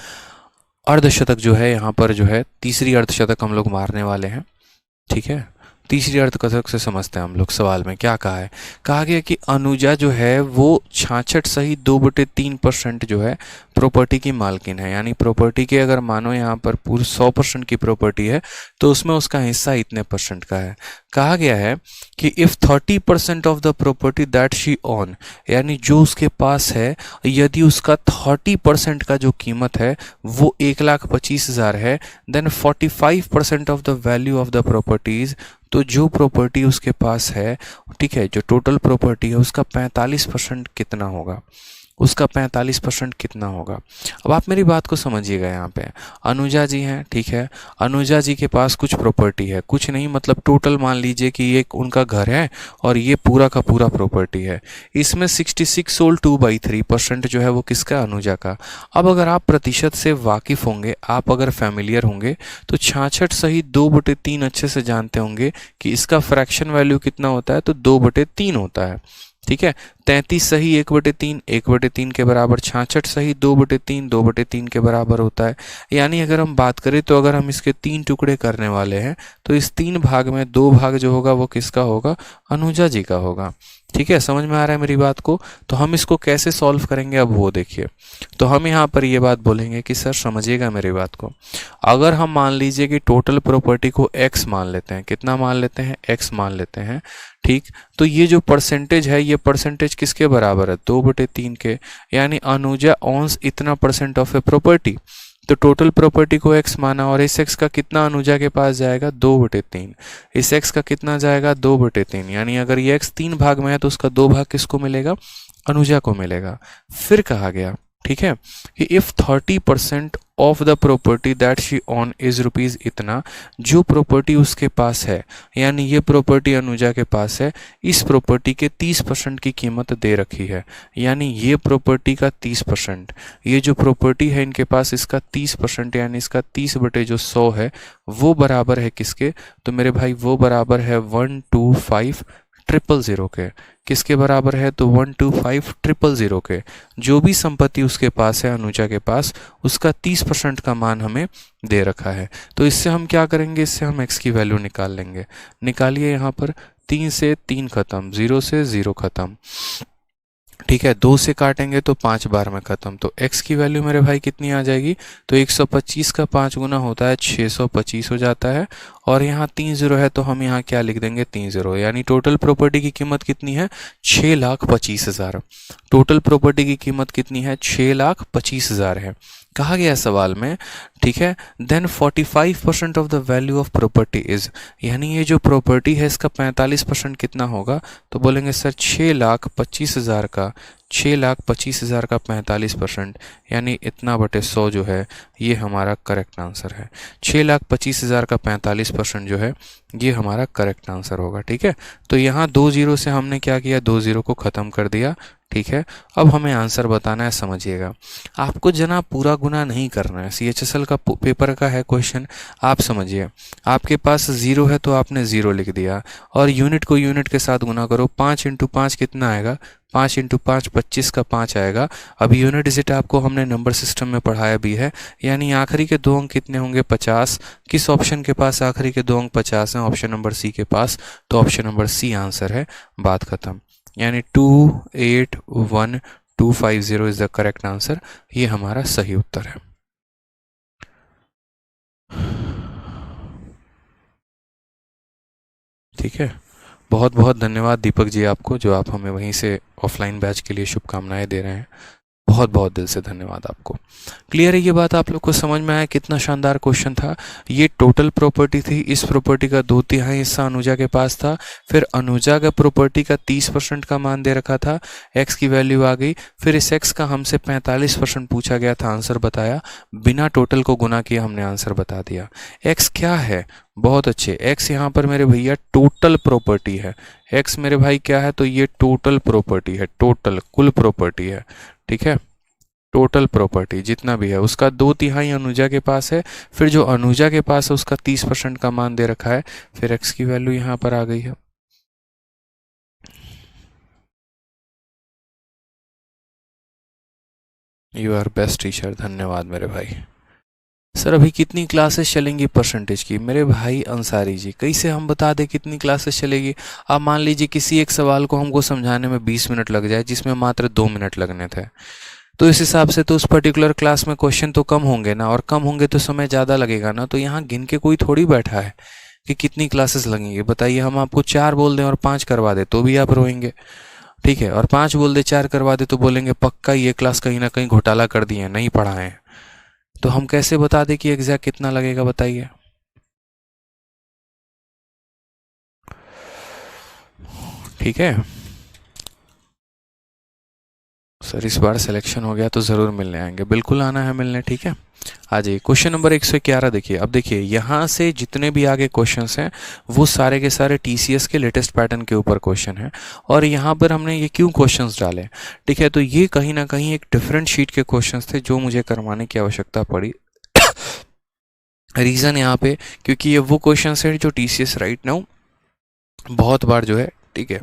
अर्धशतक जो है यहाँ पर जो है तीसरी अर्धशतक हम लोग मारने वाले हैं, ठीक है। तीसरी अर्धकथक से समझते हैं हम लोग। सवाल में क्या कहा है, कहा गया कि अनुजा जो है वो 66 सही 2/3% जो है प्रॉपर्टी की मालकिन है। यानी प्रॉपर्टी के अगर मानो यहाँ पर पूरी 100% की प्रॉपर्टी है तो उसमें उसका हिस्सा इतने परसेंट का है। कहा गया है कि if 30% of the property that she own, यानी जो उसके पास है, यदि उसका 30% का जो कीमत है वो 1,25,000 है, then 45% of the value of the properties, तो जो प्रॉपर्टी उसके पास है, ठीक है, जो टोटल प्रॉपर्टी है उसका 45% कितना होगा, उसका 45% कितना होगा। अब आप मेरी बात को समझिएगा। यहाँ पे अनुजा जी हैं, ठीक है, अनुजा जी के पास कुछ प्रॉपर्टी है, कुछ नहीं मतलब टोटल मान लीजिए कि ये उनका घर है और ये पूरा का पूरा प्रॉपर्टी है। इसमें 66 सोल 2/3% जो है वो किसका, अनुजा का। अब अगर आप प्रतिशत से वाकिफ़ होंगे, आप अगर फैमिलियर होंगे तो 66 सही 2/3 अच्छे से जानते होंगे कि इसका फ्रैक्शन वैल्यू कितना होता है, तो 2/3 होता है। ठीक है, 33 सही 1/3, 1/3 के बराबर, 66 सही 2/3, 2/3 के बराबर होता है। यानी अगर हम बात करें तो अगर हम इसके 3 टुकड़े करने वाले हैं तो इस 3 भाग में 2 भाग जो होगा वो किसका होगा, अनुजा जी का होगा। ठीक है, समझ में आ रहा है मेरी बात को। तो हम इसको कैसे सॉल्व करेंगे अब वो देखिए। तो हम यहाँ पर ये बात बोलेंगे कि सर समझिएगा मेरी बात को, अगर हम मान लीजिए कि टोटल प्रॉपर्टी को x मान लेते हैं, कितना मान लेते हैं, x मान लेते हैं, ठीक, तो ये जो परसेंटेज है ये परसेंटेज किसके बराबर है, 2/3 के। यानी अनुजा ऑन्स इतना परसेंट ऑफ ए प्रॉपर्टी, तो टोटल प्रॉपर्टी को x माना और इस x का कितना अनुजा के पास जाएगा, 2/3। इस x का कितना जाएगा, 2/3। यानी अगर ये x 3 भाग में है तो उसका 2 भाग किसको मिलेगा, अनुजा को मिलेगा। फिर कहा गया, ठीक है, कि if 30% of the property that she on is rupees इतना, जो प्रॉपर्टी उसके पास है, यानी ये प्रॉपर्टी अनुजा के पास है, इस प्रॉपर्टी के 30% की कीमत दे रखी है। यानी ये प्रॉपर्टी का 30%, ये जो प्रॉपर्टी है इनके पास इसका 30%, यानी इसका 30/100 है, वो बराबर है किसके, तो मेरे भाई वो बराबर है 125,000 के। किसके बराबर है, तो 125,000 के। जो भी संपत्ति उसके पास है अनुजा के पास, उसका 30% का मान हमें दे रखा है। तो इससे हम क्या करेंगे, इससे हम x की वैल्यू निकाल लेंगे। निकालिए यहाँ पर, 3 से 3 खत्म, 0 से 0 खत्म, ठीक है, 2 से काटेंगे तो 5 बार में खत्म। तो x की वैल्यू मेरे भाई कितनी आ जाएगी, तो 125 का 5 गुना होता है 625 हो जाता है। और यहाँ 3 0 है तो हम यहाँ क्या लिख देंगे, 3 0। यानी टोटल प्रॉपर्टी की कीमत कितनी है, 6,25,000। टोटल प्रॉपर्टी की कीमत कितनी है, 6,25,000 है, कहा गया सवाल में। ठीक है, then 45% of the value of property is, यानी ये जो प्रॉपर्टी है इसका 45% कितना होगा, तो बोलेंगे सर 6,25,000 का, 6,25,000 का 45%, यानी इतना बटे 100 जो है ये हमारा करेक्ट आंसर है। 6,25,000 का 45% जो है ये हमारा करेक्ट आंसर होगा। ठीक है, तो यहाँ 2 0 से हमने क्या किया, 2 0 को ख़त्म कर दिया। ठीक है, अब हमें आंसर बताना है, समझिएगा। आपको जना पूरा गुना नहीं करना है, CHSL का पेपर का है क्वेश्चन, आप समझिए। आपके पास 0 है तो आपने 0 लिख दिया और यूनिट को यूनिट के साथ गुना करो। 5 × 5 कितना आएगा, 5 × 5 25 का 5 आएगा। अब यूनिट डिजिट आपको हमने नंबर सिस्टम में पढ़ाया भी है, यानी आखिरी के 2 अंक कितने होंगे, 50। किस ऑप्शन के पास आखिरी के 2 अंक 50 हैं, ऑप्शन नंबर सी के पास, तो ऑप्शन नंबर सी आंसर है, बात खत्म। यानी 281250 इज द करेक्ट आंसर, ये हमारा सही उत्तर है। ठीक है, बहुत बहुत धन्यवाद दीपक जी आपको, जो आप हमें वहीं से ऑफलाइन बैच के लिए शुभकामनाएं दे रहे हैं। बहुत बहुत दिल से धन्यवाद आपको। क्लियर है ये बात, आप लोग को समझ में आया, कितना शानदार क्वेश्चन था। ये टोटल प्रॉपर्टी थी, इस प्रॉपर्टी का 2/3 हिस्सा अनुजा के पास था। फिर अनुजा का प्रॉपर्टी का 30% का मान दे रखा था, x की वैल्यू आ गई। फिर इस x का हमसे 45% पूछा गया था, आंसर बताया, बिना टोटल को गुना किया हमने आंसर बता दिया। x क्या है, बहुत अच्छे, x यहाँ पर मेरे भैया टोटल प्रॉपर्टी है। x मेरे भाई क्या है, तो ये टोटल प्रॉपर्टी है, टोटल कुल प्रॉपर्टी है। ठीक है, टोटल प्रॉपर्टी जितना भी है उसका 2/3 अनुजा के पास है। फिर जो अनुजा के पास है उसका 30% का मान दे रखा है। फिर x की वैल्यू यहाँ पर आ गई है। यू आर बेस्ट टीचर, धन्यवाद मेरे भाई। सर अभी कितनी क्लासेस चलेंगी परसेंटेज की? मेरे भाई अंसारी जी, कैसे हम बता दें कितनी क्लासेस चलेगी? आप मान लीजिए किसी एक सवाल को हमको समझाने में 20 मिनट लग जाए, जिसमें मात्र 2 मिनट लगने थे, तो इस हिसाब से तो उस पर्टिकुलर क्लास में क्वेश्चन तो कम होंगे ना, और कम होंगे तो समय ज़्यादा लगेगा ना। तो यहाँ गिन के कोई थोड़ी बैठा है कि कितनी क्लासेस लगेंगी। बताइए, हम आपको 4 बोल दें और 5 करवा दें तो भी आप रोएंगे, ठीक है? और 5 बोल दे 4 करवा दे तो बोलेंगे पक्का ये क्लास कहीं ना कहीं घोटाला कर दिए, नहीं पढ़ाएं। तो हम कैसे बता दें कि एग्जैक्ट कितना लगेगा? बताइए। ठीक है सर, इस बार सिलेक्शन हो गया तो ज़रूर मिलने आएंगे, बिल्कुल आना है मिलने, ठीक है? आ जाइए, क्वेश्चन नंबर 111 देखिए। अब देखिए, यहाँ से जितने भी आगे क्वेश्चंस हैं वो सारे के सारे टीसीएस के लेटेस्ट पैटर्न के ऊपर क्वेश्चन हैं। और यहाँ पर हमने ये क्यों क्वेश्चंस डाले, ठीक है? तो ये कहीं ना कहीं एक डिफरेंट शीट के क्वेश्चंस थे जो मुझे करवाने की आवश्यकता पड़ी। रीज़न यहाँ पे, क्योंकि ये वो क्वेश्चंस हैं जो टीसीएस राइट नाउ बहुत बार जो है, ठीक है,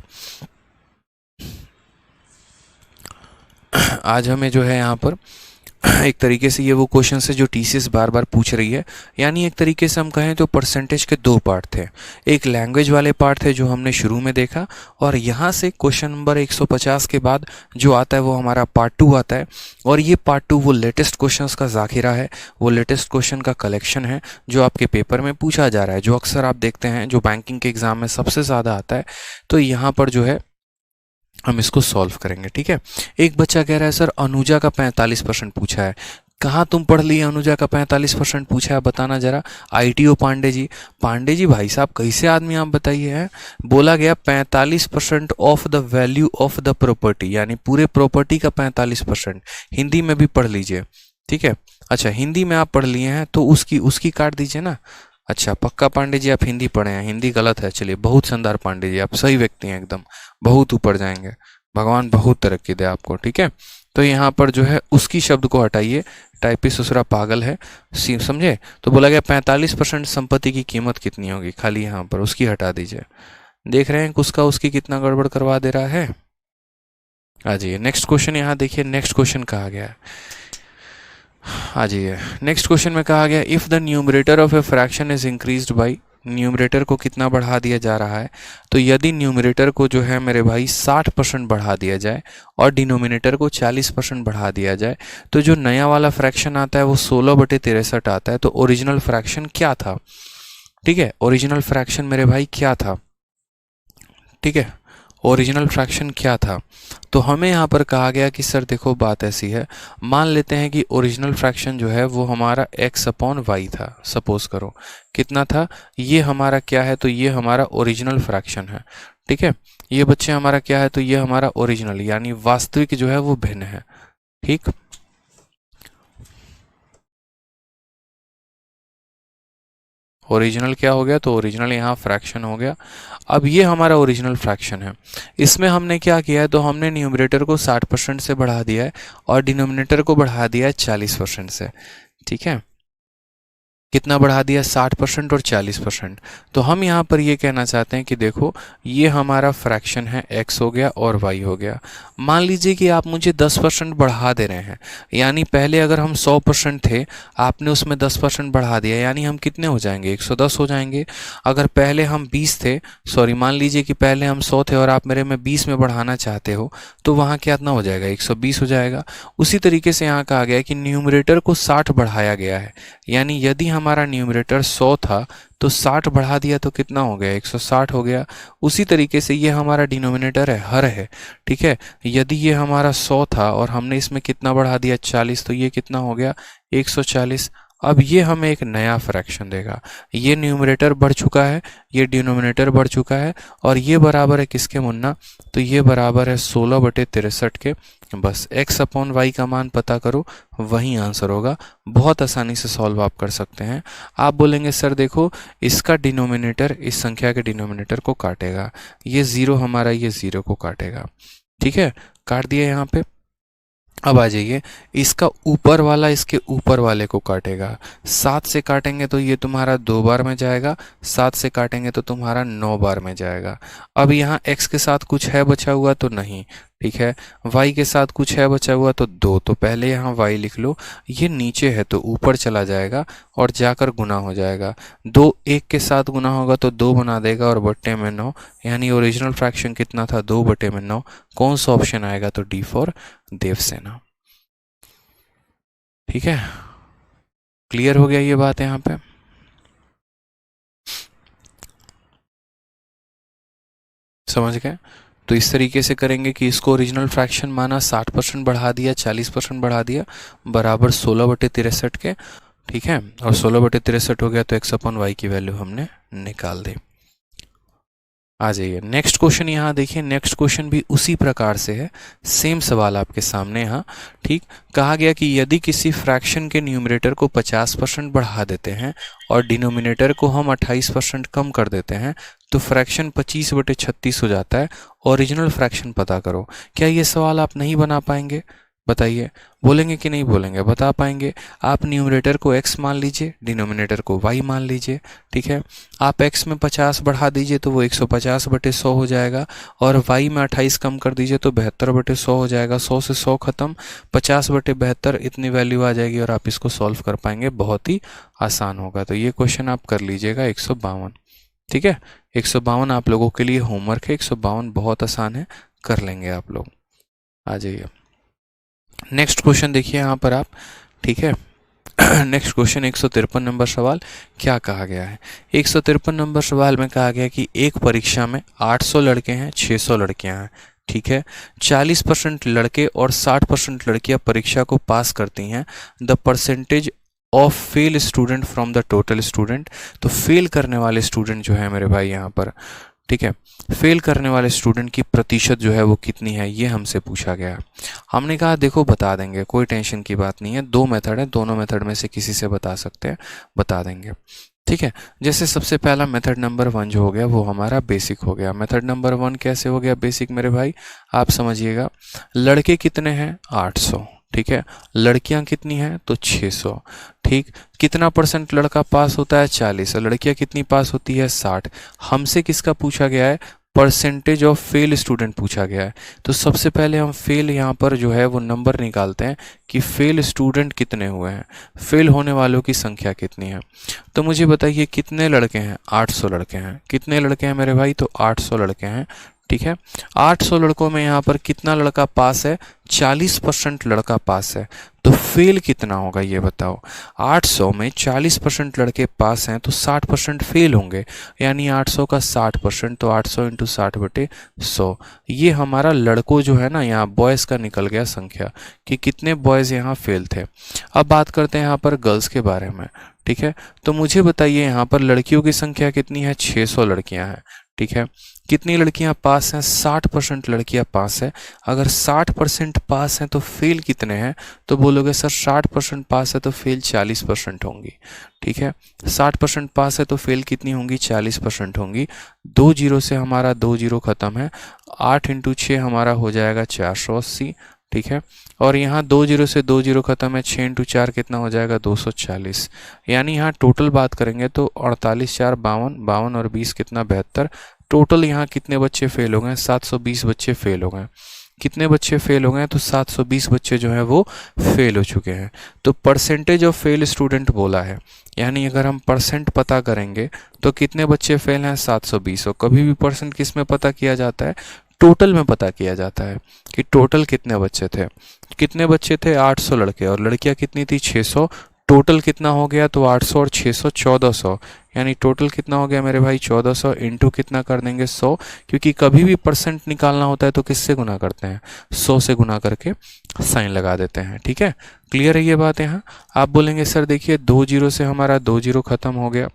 आज हमें जो है यहाँ पर एक तरीके से ये वो क्वेश्चन है जो टीसीएस बार बार पूछ रही है। यानी एक तरीके से हम कहें तो परसेंटेज के 2 पार्ट थे। एक लैंग्वेज वाले पार्ट थे जो हमने शुरू में देखा, और यहाँ से क्वेश्चन नंबर 150 के बाद जो आता है वो हमारा पार्ट 2 आता है। और ये पार्ट 2 वो लेटेस्ट क्वेश्चंस का ज़ाखिरा है, वो लेटेस्ट क्वेश्चन का कलेक्शन है जो आपके पेपर में पूछा जा रहा है, जो अक्सर आप देखते हैं, जो बैंकिंग के एग्ज़ाम में सबसे ज़्यादा आता है। तो यहाँ पर जो है हम इसको सॉल्व करेंगे, ठीक है? एक बच्चा कह रहा है सर अनुजा का 45% पूछा है। कहाँ तुम पढ़ ली अनुजा का 45% पूछा है, बताना जरा। आईटीओ पांडे जी। पांडे जी भाई साहब कैसे आदमी आप बताइए हैं? बोला गया 45% of the value of the property, यानी पूरे प्रॉपर्टी का 45%। हिंदी में भी पढ़ लीजिए, ठीक है? अच्छा, हिंदी में आप पढ़ लिए हैं तो उसकी उसकी काट दीजिए ना। अच्छा, पक्का पांडे जी आप हिंदी पढ़े हैं? हिंदी गलत है। चलिए, बहुत शानदार पांडे जी, आप सही व्यक्ति हैं एकदम, बहुत ऊपर जाएंगे, भगवान बहुत तरक्की दे आपको, ठीक है? तो यहाँ पर जो है उसकी शब्द को हटाइए, टाइपी ससुरा पागल है, समझे? तो बोला गया 45% संपत्ति की कीमत कितनी होगी, खाली यहाँ पर उसकी हटा दीजिए। देख रहे हैं उसका उसकी कितना गड़बड़ करवा दे रहा है। आ जाइए नेक्स्ट क्वेश्चन, यहाँ देखिए नेक्स्ट क्वेश्चन कहा गया है। आ जाइए, नेक्स्ट क्वेश्चन में कहा गया if the numerator of a fraction is increased by, numerator को कितना बढ़ा दिया जा रहा है? तो यदि न्यूमरेटर को जो है मेरे भाई 60% बढ़ा दिया जाए और डिनोमिनेटर को 40% बढ़ा दिया जाए, तो जो नया वाला फ्रैक्शन आता है वो 16/63 आता है। तो ओरिजिनल फ्रैक्शन क्या था? ठीक है, ओरिजिनल फ्रैक्शन मेरे भाई क्या था? ठीक है, ओरिजिनल फ्रैक्शन क्या था? तो हमें यहाँ पर कहा गया कि सर देखो बात ऐसी है, मान लेते हैं कि ओरिजिनल फ्रैक्शन जो है वो हमारा x/y था। सपोज करो कितना था ये हमारा, क्या है? तो ये हमारा ओरिजिनल फ्रैक्शन है, ठीक है? ये बच्चे हमारा क्या है? तो ये हमारा ओरिजिनल, यानी वास्तविक जो है वो भिन्न है, ठीक? ओरिजिनल क्या हो गया? तो ओरिजिनल यहाँ फ्रैक्शन हो गया। अब ये हमारा ओरिजिनल फ्रैक्शन है, इसमें हमने क्या किया है? तो हमने न्यूमरेटर को 60% से बढ़ा दिया है और डिनोमिनेटर को बढ़ा दिया है 40% से, ठीक है? कितना बढ़ा दिया? 60% और 40%। तो हम यहाँ पर ये कहना चाहते हैं कि देखो ये हमारा फ्रैक्शन है, x हो गया और y हो गया। मान लीजिए कि आप मुझे 10% बढ़ा दे रहे हैं, यानी पहले अगर हम 100% थे, आपने उसमें 10% बढ़ा दिया, यानी हम कितने हो जाएंगे? 110 हो जाएंगे। अगर पहले हम 20 थे, सॉरी मान लीजिए कि पहले हम 100 थे और आप मेरे में 20 में बढ़ाना चाहते हो, तो वहाँ कितना हो जाएगा? 120 हो जाएगा। उसी तरीके से यहाँ कहा गया है कि न्यूमरेटर को 60 बढ़ाया गया है, यानी यदि हमारा न्यूमरेटर 100 था तो 60 बढ़ा दिया तो कितना हो गया? 160 हो गया। उसी तरीके से ये हमारा डिनोमिनेटर है, हर है, ठीक है? यदि ये हमारा 100 था और हमने इसमें कितना बढ़ा दिया? 40, तो ये कितना हो गया? 140। अब ये हमें एक नया फ्रैक्शन देगा। ये न्यूमरेटर बढ़ चुका है, ये डिनोमिनेटर बढ़ चुका है, और ये बराबर है किसके मुन्ना? तो ये बराबर है 16/63 के। बस x/y का मान पता करो, वही आंसर होगा। बहुत आसानी से सॉल्व आप कर सकते हैं। आप बोलेंगे सर देखो इसका डिनोमिनेटर इस संख्या के डिनोमिनेटर को काटेगा, ये 0 हमारा ये 0 को काटेगा, ठीक है? काट दिया यहाँ पे। अब आ जाइए, इसका ऊपर वाला इसके ऊपर वाले को काटेगा। 7 से काटेंगे तो ये तुम्हारा 2 बार में जाएगा, 7 से काटेंगे तो तुम्हारा 9 बार में जाएगा। अब यहाँ x के साथ कुछ है बचा हुआ? तो नहीं, ठीक है। y के साथ कुछ है बचा हुआ तो 2, तो पहले यहाँ y लिख लो, ये नीचे है तो ऊपर चला जाएगा और जाकर गुना हो जाएगा। 2 1 के साथ गुना होगा तो 2 बना देगा और बट्टे में 9, यानी ओरिजिनल फ्रैक्शन कितना था, 2 बटे में 9। कौन सा ऑप्शन आएगा, तो डी फॉर देवसेना। ठीक है, क्लियर हो गया ये बात यहाँ पे। समझ गए। तो इस तरीके से करेंगे कि इसको ओरिजिनल फ्रैक्शन माना, 60% बढ़ा दिया, 40% बढ़ा दिया, बराबर 16/63 के। ठीक है, और 16/63 हो गया तो x/y की वैल्यू हमने निकाल दी। आ जाइए नेक्स्ट क्वेश्चन। यहाँ देखिए नेक्स्ट क्वेश्चन भी उसी प्रकार से है, सेम सवाल आपके सामने यहाँ। ठीक, कहा गया कि यदि किसी फ्रैक्शन के न्यूमरेटर को 50% बढ़ा देते हैं और डिनोमिनेटर को हम 28% कम कर देते हैं तो फ्रैक्शन 25/36 हो जाता है। ओरिजिनल फ्रैक्शन पता करो। क्या ये सवाल आप नहीं बना पाएंगे, बताइए, बोलेंगे कि नहीं बोलेंगे, बता पाएंगे। आप न्यूमरेटर को x मान लीजिए, डिनोमिनेटर को y मान लीजिए। ठीक है, आप x में 50 बढ़ा दीजिए तो वो 150/100 हो जाएगा, और y में 28 कम कर दीजिए तो 72/100 हो जाएगा। 100 से 100 खत्म, 50/72 इतनी वैल्यू आ जाएगी और आप इसको सॉल्व कर पाएंगे। बहुत ही आसान होगा। तो ये क्वेश्चन आप कर लीजिएगा 152। ठीक है, 152 आप लोगों के लिए होमवर्क है। 152 बहुत आसान है, कर लेंगे आप लोग। आ जाइए नेक्स्ट क्वेश्चन देखिए यहाँ पर आप। ठीक है, नेक्स्ट क्वेश्चन 153 नंबर सवाल। क्या कहा गया है, 153 नंबर सवाल में कहा गया कि एक परीक्षा में 800 लड़के हैं, 600 लड़कियां हैं। ठीक है, 40% लड़के और 60% लड़कियां परीक्षा को पास करती हैं। The percentage of fail student from the total student. तो फेल करने वाले स्टूडेंट जो है मेरे भाई यहाँ पर, ठीक है, फेल करने वाले स्टूडेंट की प्रतिशत जो है वो कितनी है, ये हमसे पूछा गया। हमने कहा देखो बता देंगे, कोई टेंशन की बात नहीं है। 2 मेथड है, दोनों मेथड में से किसी से बता सकते हैं, बता देंगे। ठीक है, जैसे सबसे पहला मेथड नंबर 1 जो हो गया वो हमारा बेसिक हो गया। मेथड नंबर 1 कैसे हो गया बेसिक मेरे भाई, आप समझिएगा। लड़के कितने हैं, 800। ठीक है, लड़कियां कितनी हैं, तो 600। ठीक, कितना परसेंट लड़का पास होता है, 40, और लड़कियां कितनी पास होती है, 60। हमसे किसका पूछा गया है, परसेंटेज ऑफ फेल स्टूडेंट पूछा गया है। तो सबसे पहले हम फेल यहाँ पर जो है वो नंबर निकालते हैं कि फेल स्टूडेंट कितने हुए हैं, फेल होने वालों की संख्या कितनी है। तो मुझे बताइए कितने लड़के हैं, 800 लड़के हैं। कितने लड़के हैं मेरे भाई, तो 800 लड़के हैं। ठीक है, 800 लड़कों में यहाँ पर कितना लड़का पास है, 40% लड़का पास है। तो फेल कितना होगा ये बताओ। 800 में 40% लड़के पास हैं तो 60% फेल होंगे, यानी 800 का 60%, तो 800 इंटू 60/100। ये हमारा लड़कों जो है ना यहाँ बॉयज़ का निकल गया संख्या कि कितने बॉयज़ यहाँ फेल थे। अब बात करते हैं यहाँ पर गर्ल्स के बारे में। ठीक है, तो मुझे बताइए यहाँ पर लड़कियों की संख्या कितनी है, 600 लड़कियाँ हैं। ठीक है, कितनी लड़कियां पास हैं, 60% लड़कियां पास है। अगर 60% पास हैं तो फेल कितने हैं, तो बोलोगे सर 60% पास है तो फेल 40% होंगी। ठीक है, 60% पास है तो फेल कितनी होंगी, 40% होंगी। 2 जीरो से हमारा 2 जीरो खत्म है, 8 इंटू 6 हमारा हो जाएगा 480। ठीक है, और यहाँ 2 जीरो से 2 जीरो खत्म है, 6 इंटू 4 कितना हो जाएगा, 240। यानी यहाँ टोटल बात करेंगे तो 48 4 52, 52 और 20 कितना, 72। टोटल यहाँ कितने बच्चे फेल हो गए, 720 बच्चे फेल हो गए। कितने बच्चे फेल हो गए, तो 720 बच्चे जो हैं वो फेल हो चुके हैं। तो परसेंटेज ऑफ फेल स्टूडेंट बोला है, यानी अगर हम परसेंट पता करेंगे तो कितने बच्चे फेल हैं, 720। और कभी भी परसेंट किस में पता किया जाता है, टोटल में पता किया जाता है कि टोटल कितने बच्चे थे। कितने बच्चे थे, 800 लड़के, और लड़कियां कितनी थी, 600। टोटल कितना हो गया, तो 800 और 600 1400, यानी टोटल कितना हो गया मेरे भाई 1400 इंटू कितना कर देंगे 100, क्योंकि कभी भी परसेंट निकालना होता है तो किससे गुना करते हैं, 100 से गुना करके साइन लगा देते हैं। ठीक है, क्लियर है ये बात यहाँ। आप बोलेंगे सर देखिए 2 जीरो से हमारा 2 जीरो खत्म हो गया।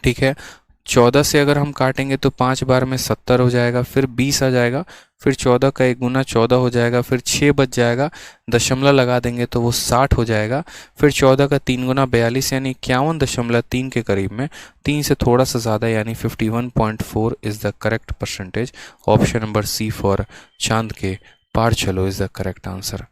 ठीक है, 14 से अगर हम काटेंगे तो 5 बार में 70 हो जाएगा, फिर 20 आ जाएगा, फिर 14 का 1 गुना 14 हो जाएगा, फिर 6 बच जाएगा, दशमलव लगा देंगे तो वो 60 हो जाएगा, फिर 14 का 3 गुना 42 यानी 51.3 के करीब में, 3 से थोड़ा सा ज़्यादा यानी 51.4 is the correct percentage. Option number C for Chand ke paar chalo is the correct answer.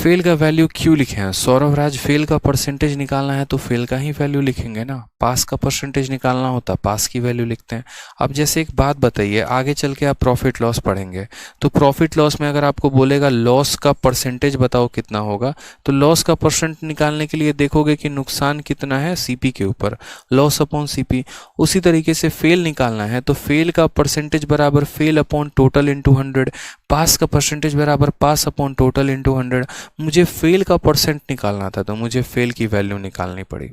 Fail का वैल्यू क्यों लिखे हैं सौरभ राज? फेल का परसेंटेज निकालना है तो फेल का ही वैल्यू लिखेंगे ना। पास का परसेंटेज निकालना होता पास की वैल्यू लिखते हैं। अब जैसे एक बात बताइए, आगे चल के आप प्रॉफिट लॉस पढ़ेंगे तो प्रॉफिट लॉस में अगर आपको बोलेगा लॉस का परसेंटेज बताओ कितना होगा, तो लॉस का परसेंट निकालने के लिए देखोगे कि नुकसान कितना है सीपी के ऊपर, लॉस अपॉन सीपी। उसी तरीके से फेल निकालना है तो फेल का परसेंटेज बराबर फेल अपॉन टोटल इंटू 100, पास का परसेंटेज बराबर पास अपॉन टोटल इंटू 100। मुझे फेल का परसेंट निकालना था तो मुझे फेल की वैल्यू निकालनी पड़ी।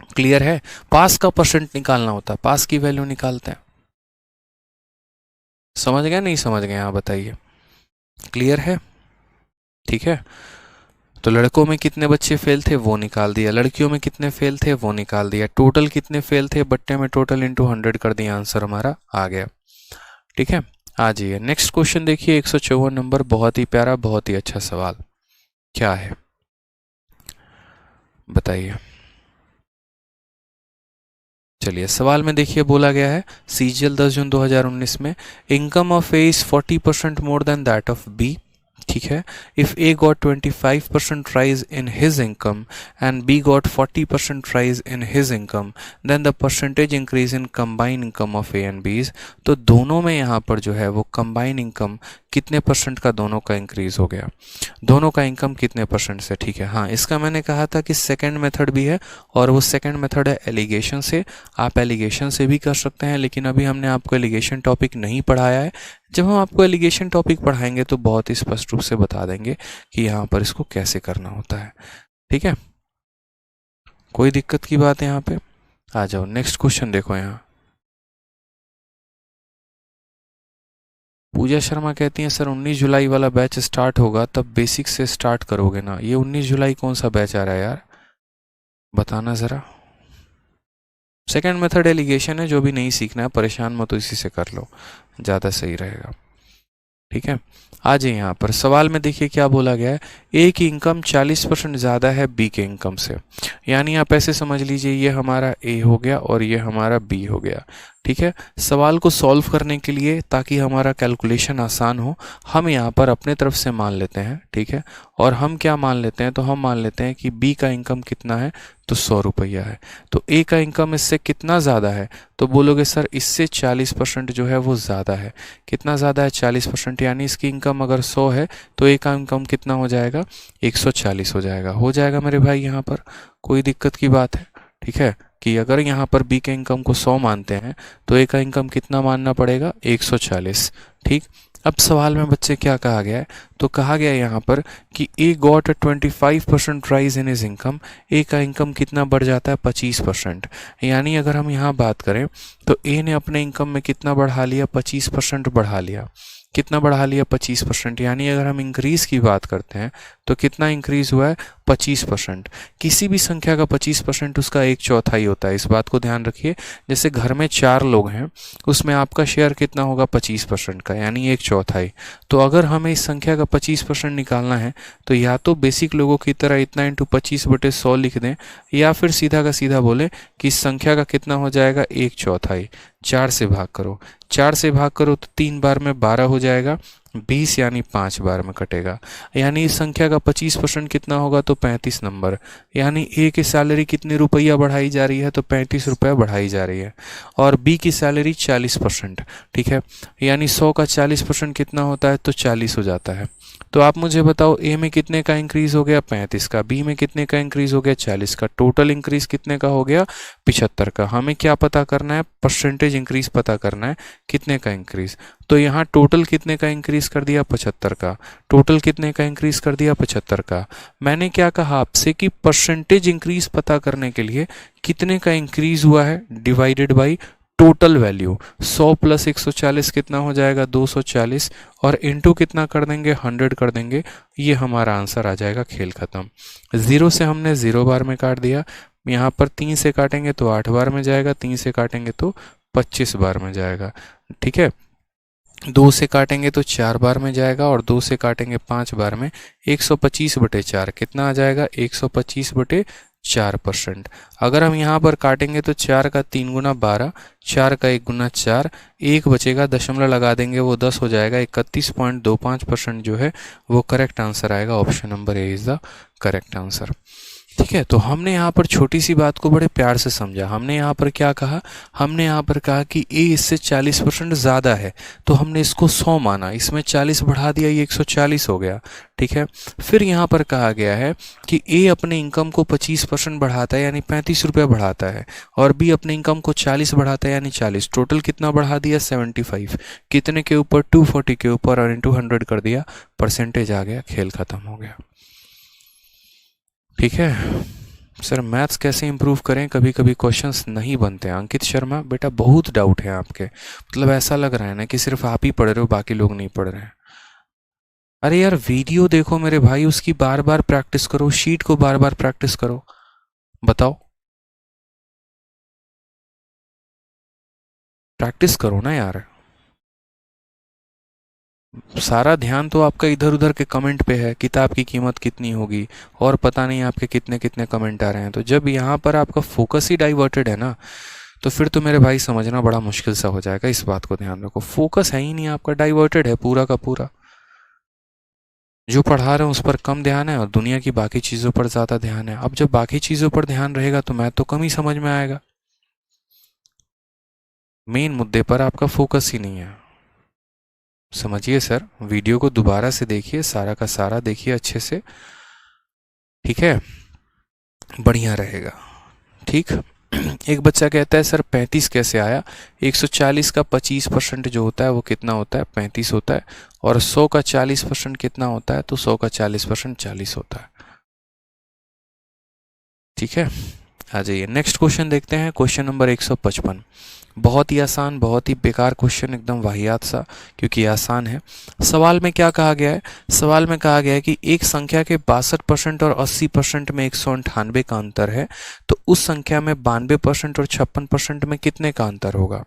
क्लियर है? पास का परसेंट निकालना होता पास की वैल्यू निकालते हैं। समझ गए नहीं समझ गए? यहाँ बताइए। क्लियर है? ठीक है। तो लड़कों में कितने बच्चे फेल थे वो निकाल दिया, लड़कियों में कितने फेल थे वो निकाल दिया, टोटल कितने फेल थे बट्टे में टोटल इंटू 100 कर दिया, आंसर हमारा आ गया। ठीक है, आ जाइए नेक्स्ट क्वेश्चन देखिए 154 नंबर, बहुत ही प्यारा बहुत ही अच्छा सवाल। क्या है बताइए। चलिए सवाल में देखिए बोला गया है सीजीएल 10 जून 2019 में income of A is 40% more than that of B. ठीक है, if A got 25% rise in his income and B got 40% rise in his income, then the percentage increase in combined income of A and B is। तो दोनों में यहाँ पर जो है वो combined income कितने परसेंट का दोनों का इंक्रीज हो गया, दोनों का इनकम कितने परसेंट से। ठीक है, हाँ इसका मैंने कहा था कि सेकंड मेथड भी है और वो सेकंड मेथड है एलिगेशन से। आप एलिगेशन से भी कर सकते हैं, लेकिन अभी हमने आपको एलिगेशन टॉपिक नहीं पढ़ाया है। जब हम आपको एलिगेशन टॉपिक पढ़ाएंगे तो बहुत ही स्पष्ट रूप से बता देंगे कि यहाँ पर इसको कैसे करना होता है। ठीक है, कोई दिक्कत की बात है यहाँ पे? आ जाओ नेक्स्ट क्वेश्चन देखो। यहाँ पूजा शर्मा कहती हैं सर 19 जुलाई वाला बैच स्टार्ट होगा तब बेसिक से स्टार्ट करोगे ना। ये 19 जुलाई कौन सा बैच आ रहा है यार, बताना ज़रा। सेकंड मेथड एलिगेशन है, जो भी नहीं सीखना है परेशान मत, तो इसी से कर लो, ज़्यादा सही रहेगा। ठीक है, आ जाइए यहाँ पर सवाल में देखिए क्या बोला गया है। ए की इनकम 40% ज़्यादा है बी के इनकम से, यानी आप ऐसे समझ लीजिए ये हमारा ए हो गया और ये हमारा बी हो गया। ठीक है, सवाल को सॉल्व करने के लिए ताकि हमारा कैलकुलेशन आसान हो, हम यहाँ पर अपने तरफ से मान लेते हैं। ठीक है, और हम क्या मान लेते हैं, तो हम मान लेते हैं कि बी का इनकम कितना है, तो 100 रुपया है। तो ए का इनकम इससे कितना ज़्यादा है, तो बोलोगे सर इससे 40% जो है वो ज़्यादा है। कितना ज़्यादा है? 40%, यानी इसकी इनकम अगर 100 है तो ए का इनकम कितना हो जाएगा, 140 हो जाएगा। हो जाएगा मेरे भाई, यहाँ पर कोई दिक्कत की बात है? ठीक है, कि अगर यहाँ पर बी के इनकम को 100 मानते हैं तो ए का इनकम कितना मानना पड़ेगा, 140। ठीक, अब सवाल में बच्चे क्या कहा गया है, तो कहा गया है यहाँ पर कि A got 25% rise in his income, A का इनकम कितना बढ़ जाता है, 25%। यानी अगर हम यहाँ बात करें तो ए ने अपने इनकम में कितना बढ़ा लिया, 25% बढ़ा लिया। कितना बढ़ा लिया, 25%। यानी अगर हम इंक्रीज़ की बात करते हैं तो कितना इंक्रीज़ हुआ है, 25%। किसी भी संख्या का 25% उसका 1/4 होता है, इस बात को ध्यान रखिए। जैसे घर में 4 लोग हैं, उसमें आपका शेयर कितना होगा, 25% का, यानी 1/4। तो अगर हमें इस संख्या का 25% निकालना है तो या तो बेसिक लोगों की तरह इतना इंटू 25/100 लिख दें, या फिर सीधा का सीधा बोले कि इस संख्या का कितना हो जाएगा, 1/4। 4 से भाग करो, 4 से भाग करो तो 3 बार में 12 हो जाएगा, 20 यानी 5 बार में कटेगा। यानी इस संख्या का 25% कितना होगा, तो 35 नंबर। यानी ए की सैलरी कितनी रुपया बढ़ाई जा रही है, तो 35 रुपया बढ़ाई जा रही है। और बी की सैलरी 40%। ठीक है, यानी 100 का 40% कितना होता है, तो 40 हो जाता है। तो आप मुझे बताओ ए में कितने का इंक्रीज हो गया, 35 का, बी में कितने का इंक्रीज हो गया, 40 का, टोटल इंक्रीज कितने का हो गया, 75 का। हमें क्या पता करना है, परसेंटेज इंक्रीज पता करना है, कितने का इंक्रीज। तो यहाँ टोटल कितने का इंक्रीज कर दिया, 75 का। टोटल कितने का इंक्रीज कर दिया, 75 का। मैंने क्या कहा आपसे कि परसेंटेज इंक्रीज पता करने के लिए कितने का इंक्रीज हुआ है divided by total value. 100 plus 140 कितना हो जाएगा, 240, और इंटू कितना कर देंगे, 100 कर देंगे। ये हमारा आंसर आ जाएगा, खेल खत्म। 0 से हमने 0 बार में काट दिया, यहाँ पर 3 से काटेंगे तो 8 बार में जाएगा, 3 से काटेंगे तो 25 बार में जाएगा। ठीक है, 2 से काटेंगे तो 4 बार में जाएगा, और 2 से काटेंगे 5 बार में। 125/4 कितना आ जाएगा, 125/4 4%। अगर हम यहाँ पर काटेंगे तो 4 का 3 गुना 12, 4 का 1 गुना 4, एक बचेगा, दशमलव लगा देंगे वो 10 हो जाएगा। 31.25% जो है वो करेक्ट आंसर आएगा। Option number A is the correct answer. ठीक है, तो हमने यहाँ पर छोटी सी बात को बड़े प्यार से समझा। हमने यहाँ पर क्या कहा, हमने यहाँ पर कहा कि ए इससे 40% ज़्यादा है, तो हमने इसको 100 माना, इसमें 40 बढ़ा दिया, ये 140 हो गया। ठीक है, फिर यहाँ पर कहा गया है कि ए अपने इनकम को 25% बढ़ाता है यानी 35 रुपये बढ़ाता है, और बी अपने इनकम को 40 बढ़ाता है यानी 40। टोटल कितना बढ़ा दिया, 75। कितने के ऊपर, 240 के ऊपर, और इंटू 100 कर दिया, परसेंटेज आ गया, खेल खत्म हो गया। ठीक है सर, मैथ्स कैसे इंप्रूव करें, कभी कभी क्वेश्चंस नहीं बनते। अंकित शर्मा, बेटा बहुत डाउट है आपके, मतलब ऐसा लग रहा है ना कि सिर्फ आप ही पढ़ रहे हो, बाकी लोग नहीं पढ़ रहे हैं। अरे यार वीडियो देखो मेरे भाई, उसकी बार बार प्रैक्टिस करो, शीट को बार बार प्रैक्टिस करो। बताओ, प्रैक्टिस करो ना यार। सारा ध्यान तो आपका इधर उधर के कमेंट पे है, किताब की कीमत कितनी होगी, और पता नहीं आपके कितने कितने कमेंट आ रहे हैं। तो जब यहाँ पर आपका फोकस ही डाइवर्टेड है ना, तो फिर तो मेरे भाई समझना बड़ा मुश्किल सा हो जाएगा। इस बात को ध्यान रखो, फोकस है ही नहीं आपका, डाइवर्टेड है पूरा का पूरा। जो पढ़ा रहे हैं उस पर कम ध्यान है और दुनिया की बाकी चीज़ों पर ज़्यादा ध्यान है। अब जब बाकी चीज़ों पर ध्यान रहेगा तो मैथ तो कम ही समझ में आएगा। मेन मुद्दे पर आपका फोकस ही नहीं है। समझिए सर, वीडियो को दोबारा से देखिए, सारा का सारा देखिए अच्छे से। ठीक है, बढ़िया रहेगा। ठीक। एक बच्चा कहता है सर 35 कैसे आया। 140 का 25% जो होता है वो कितना होता है, 35 होता है, और 100 का 40% कितना होता है, तो 100 का 40% 40 होता है। ठीक है, आ जाइए नेक्स्ट क्वेश्चन देखते हैं। क्वेश्चन नंबर 155, बहुत ही आसान, बहुत ही बेकार क्वेश्चन, एकदम वाहियात सा, क्योंकि आसान है। सवाल में क्या कहा गया है, सवाल में कहा गया है कि एक संख्या के 62% और 80% में 198 का अंतर है, तो उस संख्या में 92% और 56% में कितने का अंतर होगा।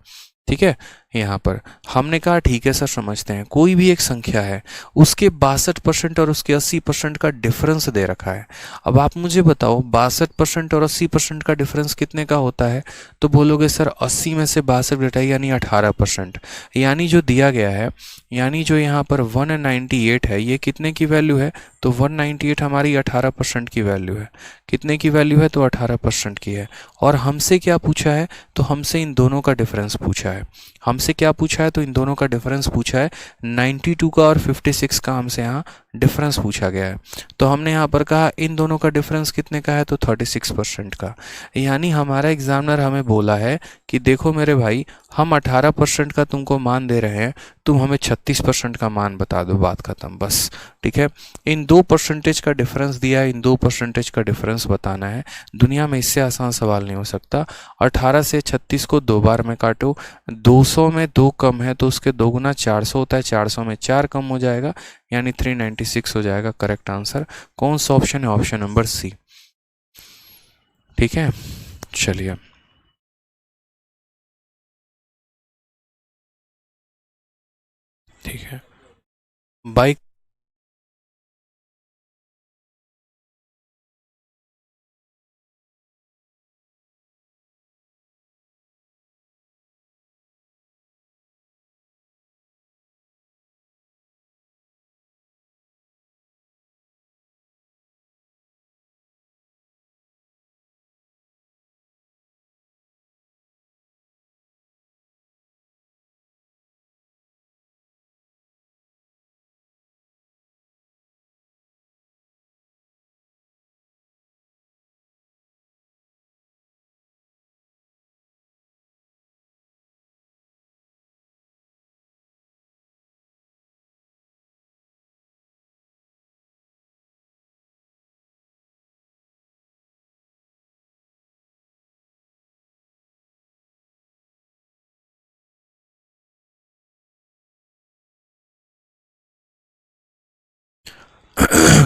ठीक है, यहाँ पर हमने कहा ठीक है सर, समझते हैं। कोई भी एक संख्या है, उसके 62% और उसके 80% का डिफरेंस दे रखा है। अब आप मुझे बताओ 62% और 80% का डिफरेंस कितने का होता है, तो बोलोगे सर 80 में से 62 घटाइए यानी 18%, यानी जो दिया गया है, यानी जो यहाँ पर 198 है, ये कितने की वैल्यू है, तो 198 हमारी 18% की वैल्यू है। कितने की वैल्यू है, तो 18% की है। और हमसे क्या पूछा है, तो हमसे इन दोनों का डिफरेंस पूछा है। हमसे क्या पूछा है, तो इन दोनों का डिफरेंस पूछा है। 92 का और 56 का हमसे यहाँ डिफरेंस पूछा गया है। तो हमने यहाँ पर कहा इन दोनों का डिफरेंस कितने का है, तो 36% का। यानी हमारा एग्जामिनर हमें बोला है कि देखो मेरे भाई, हम 18% का तुमको मान दे रहे हैं, तुम हमें 36% का मान बता दो, बात खत्म, बस। ठीक है, इन 2% का डिफरेंस दिया है, इन 2% का डिफरेंस बताना है। दुनिया में इससे आसान सवाल नहीं हो सकता। 18 से 36 को 2 बार में काटो, 200 में 2 कम है तो उसके 2 गुना 400 होता है, 400 में 4 कम हो जाएगा, यानी 396 हो जाएगा करेक्ट आंसर। कौन सा ऑप्शन है, ऑप्शन नंबर सी। ठीक है, चलिए ठीक है। बाइक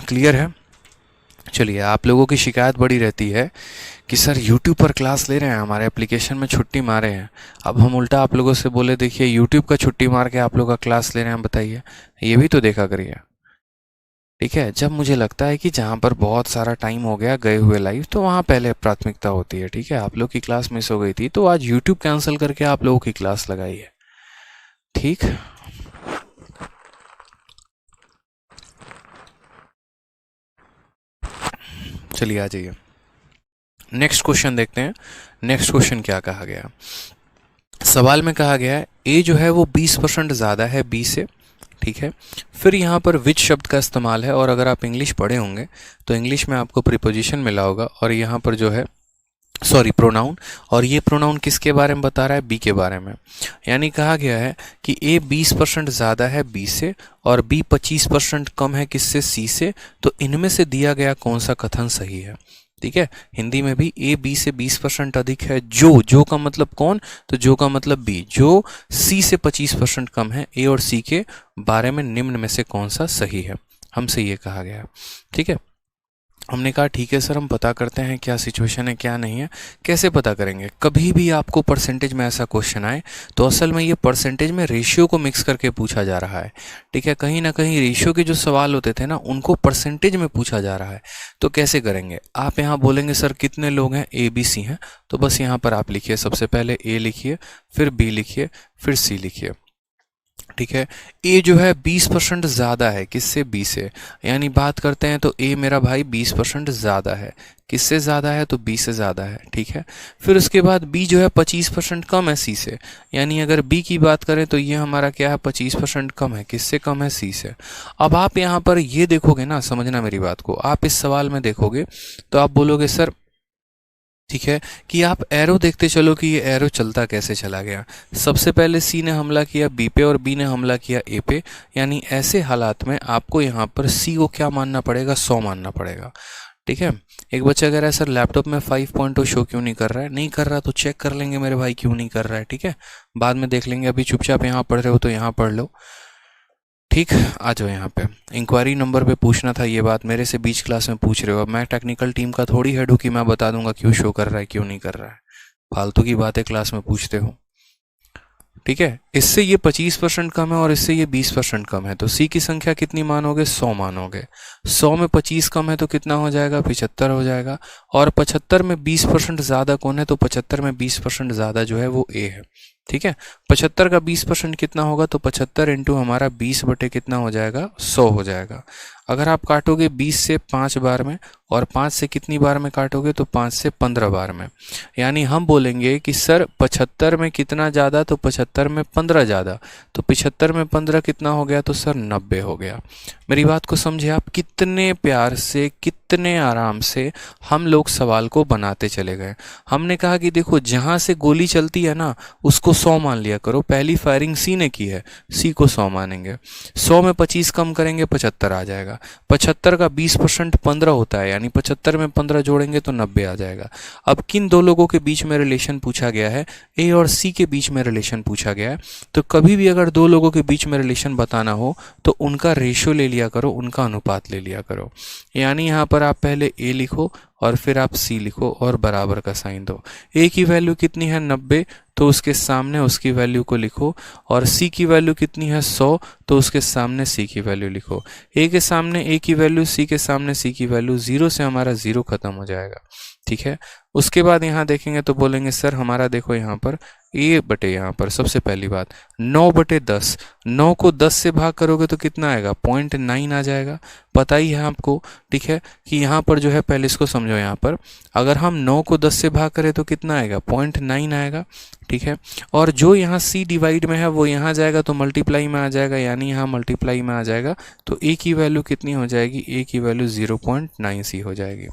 क्लियर है। चलिए, आप लोगों की शिकायत बड़ी रहती है कि सर यूट्यूब पर क्लास ले रहे हैं, हमारे एप्लीकेशन में छुट्टी मारे हैं। अब हम उल्टा आप लोगों से बोले देखिए यूट्यूब का छुट्टी मार के आप लोग का क्लास ले रहे हैं, बताइए, ये भी तो देखा करिए। ठीक है, जब मुझे लगता है कि जहाँ पर बहुत सारा टाइम हो गया गए हुए लाइव, तो वहाँ पहले प्राथमिकता होती है। ठीक है, आप लोग की क्लास मिस हो गई थी तो आज यूट्यूब कैंसिल करके आप लोगों की क्लास लगाई है। ठीक, चलिए आ जाइए, नेक्स्ट क्वेश्चन देखते हैं। नेक्स्ट क्वेश्चन क्या कहा गया? सवाल में कहा गया है ए जो है वो 20% ज़्यादा है बी से। ठीक है, फिर यहाँ पर विच शब्द का इस्तेमाल है, और अगर आप इंग्लिश पढ़े होंगे तो इंग्लिश में आपको प्रीपोजिशन मिला होगा, और यहाँ पर जो है सॉरी प्रोनाउन, और ये प्रोनाउन किसके बारे में बता रहा है? बी के बारे में। यानी कहा गया है कि ए 20% ज़्यादा है बी से और बी 25% कम है किससे? सी से। तो इनमें से दिया गया कौन सा कथन सही है? ठीक है, हिंदी में भी ए बी से 20% अधिक है। जो का मतलब कौन? तो जो का मतलब बी, जो सी से 25% कम है। ए और सी के बारे में निम्न में से कौन सा सही है? हमसे ये कहा गया। ठीक है, हमने कहा ठीक है सर, हम पता करते हैं क्या सिचुएशन है क्या नहीं है। कैसे पता करेंगे? कभी भी आपको परसेंटेज में ऐसा क्वेश्चन आए तो असल में ये परसेंटेज में रेशियो को मिक्स करके पूछा जा रहा है। ठीक है, कहीं ना कहीं रेशियो के जो सवाल होते थे ना उनको परसेंटेज में पूछा जा रहा है। तो कैसे करेंगे? आप यहाँ बोलेंगे सर कितने लोग हैं? ए बी सी हैं, तो बस यहाँ पर आप लिखिए, सबसे पहले ए लिखिए, फिर बी लिखिए, फिर सी लिखिए। ठीक है, ए जो है 20% ज़्यादा है किससे? बी से। यानी बात करते हैं तो ए मेरा भाई 20% ज़्यादा है। किससे ज़्यादा है? तो बी से ज़्यादा है। ठीक है, फिर उसके बाद बी जो है 25% कम है सी से। यानी अगर बी की बात करें तो ये हमारा क्या है? 25% कम है। किससे कम है? सी से। अब आप यहाँ पर ये देखोगे ना, समझना मेरी बात को, आप इस सवाल में देखोगे तो आप बोलोगे सर, ठीक है, कि आप एरो देखते चलो कि ये एरो चलता कैसे चला गया। सबसे पहले सी ने हमला किया बी पे और बी ने हमला किया ए पे। यानी ऐसे हालात में आपको यहाँ पर सी को क्या मानना पड़ेगा? 100 मानना पड़ेगा। ठीक है, एक बच्चा कह रहा है सर लैपटॉप में 5.0 शो क्यों नहीं कर रहा है? नहीं कर रहा तो चेक कर लेंगे मेरे भाई क्यों नहीं कर रहा है। ठीक है, बाद में देख लेंगे, अभी चुपचाप यहाँ पढ़ रहे हो तो यहाँ पढ़ लो। ठीक, आ जाओ यहाँ पे। इंक्वायरी नंबर पे पूछना था, ये बात मेरे से बीच क्लास में पूछ रहे हो। अब मैं टेक्निकल टीम का थोड़ी हेड हूँ कि मैं बता दूंगा क्यों शो कर रहा है क्यों नहीं कर रहा है। फालतू की बातें क्लास में पूछते हो। ठीक है, इससे ये 25% कम है और इससे ये 20% कम है, तो सी की संख्या कितनी मानोगे? 100 मानोगे। 100 में 25 कम है तो कितना हो जाएगा? 75 हो जाएगा। और 75 में 20% ज़्यादा कौन है? तो 75 में 20% ज़्यादा जो है वो ए है। ठीक है, 75 का 20% कितना होगा? तो 75 इंटू हमारा 20 बटे कितना हो जाएगा? 100 हो जाएगा। अगर आप काटोगे 20 से 5 बार में और 5 से कितनी बार में काटोगे? तो 5 से 15 बार में। यानी हम बोलेंगे कि सर 75 में कितना ज़्यादा? तो 75 में 15 ज़्यादा। तो 75 में 15 कितना हो गया? तो सर 90 हो गया। मेरी बात को समझे आप? कितने प्यार से, कितने आराम से हम लोग सवाल को बनाते चले गए। हमने कहा कि देखो जहाँ से गोली चलती है ना उसको 100 मान लिया करो। पहली फायरिंग सी ने की है, सी को 100 मानेंगे। 100 में 25 कम करेंगे 75 आ जाएगा। 75 का 20% 15 होता है, यानी 75 में 15 जोड़ेंगे तो 90 आ जाएगा। अब किन दो लोगों के बीच में रिलेशन पूछा गया है? ए और सी के बीच में रिलेशन पूछा गया है। तो कभी भी अगर दो लोगों के बीच में रिलेशन बताना हो तो उनका रेशियो ले लिया करो, उनका अनुपात ले लिया करो। यानी यहाँ पर आप पहले ए लिखो और फिर आप सी लिखो और बराबर का साइन दो। ए की वैल्यू कितनी है? 90, तो उसके सामने उसकी वैल्यू को लिखो। और सी की वैल्यू कितनी है? 100, तो उसके सामने सी की वैल्यू लिखो। ए के सामने ए की वैल्यू, सी के सामने सी की वैल्यू, 0 से हमारा 0 खत्म हो जाएगा। ठीक है, उसके बाद यहाँ देखेंगे तो बोलेंगे सर हमारा देखो यहाँ पर ए बटे, यहाँ पर सबसे पहली बात 9 बटे 10, 9 को 10 से भाग करोगे तो कितना आएगा? 0.9 आ जाएगा। पता ही है आपको, ठीक है, कि यहाँ पर जो है, पहले इसको समझो, यहाँ पर अगर हम 9 को 10 से भाग करें तो कितना आएगा? 0.9 आएगा। ठीक है, और जो यहाँ सी डिवाइड में है वो यहाँ जाएगा तो मल्टीप्लाई में आ जाएगा, यानी यहाँ मल्टीप्लाई में आ जाएगा। तो ए की वैल्यू कितनी हो जाएगी? ए की वैल्यू 0.9 सी हो जाएगी।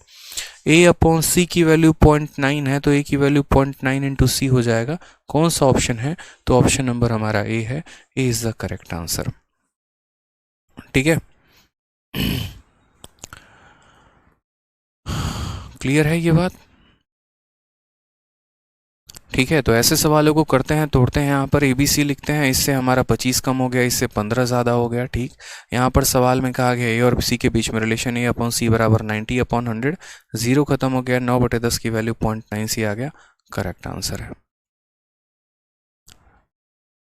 ए अपॉन सी की वैल्यू 0.9 है तो ए की वैल्यू 0.9 इंटू सी हो जाएगा। कौन सा ऑप्शन है? तो ऑप्शन नंबर हमारा ए है। ए इज द करेक्ट आंसर। ठीक है, क्लियर है ये बात? ठीक है, तो ऐसे सवालों को करते हैं, तोड़ते हैं। यहाँ पर ABC लिखते हैं, इससे हमारा 25 कम हो गया, इससे 15 ज़्यादा हो गया। ठीक, यहाँ पर सवाल में कहा गया ए और सी के बीच में रिलेशन ए अपॉन सी बराबर 90 अपॉन 100, 0 खत्म हो गया, 9 बटे 10 की वैल्यू 0.9 सी आ गया। करेक्ट आंसर है।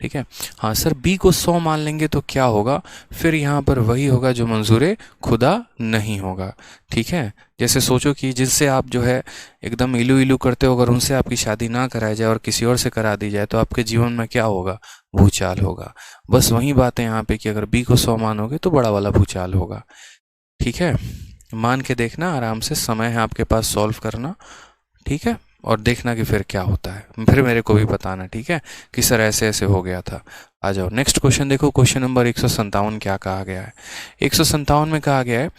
ठीक है। हाँ सर, बी को 100 मान लेंगे तो क्या होगा, फिर यहाँ पर वही होगा जो मंजूर खुदा नहीं होगा। ठीक है, जैसे सोचो कि जिससे आप जो है एकदम इलू इलू करते हो, अगर उनसे आपकी शादी ना कराई जाए और किसी और से करा दी जाए तो आपके जीवन में क्या होगा, भूचाल होगा। बस वही बात है यहाँ पे कि अगर बी को 100 मानोगे तो बड़ा वाला भूचाल होगा। ठीक है, मान के देखना आराम से, समय है आपके पास सॉल्व करना। ठीक है, और देखना कि फिर क्या होता है, फिर मेरे को भी बताना। ठीक है, कि सर ऐसे ऐसे हो गया था। आ जाओ नेक्स्ट क्वेश्चन देखो, क्वेश्चन नंबर 157 क्या कहा गया है। 157 में कहा गया है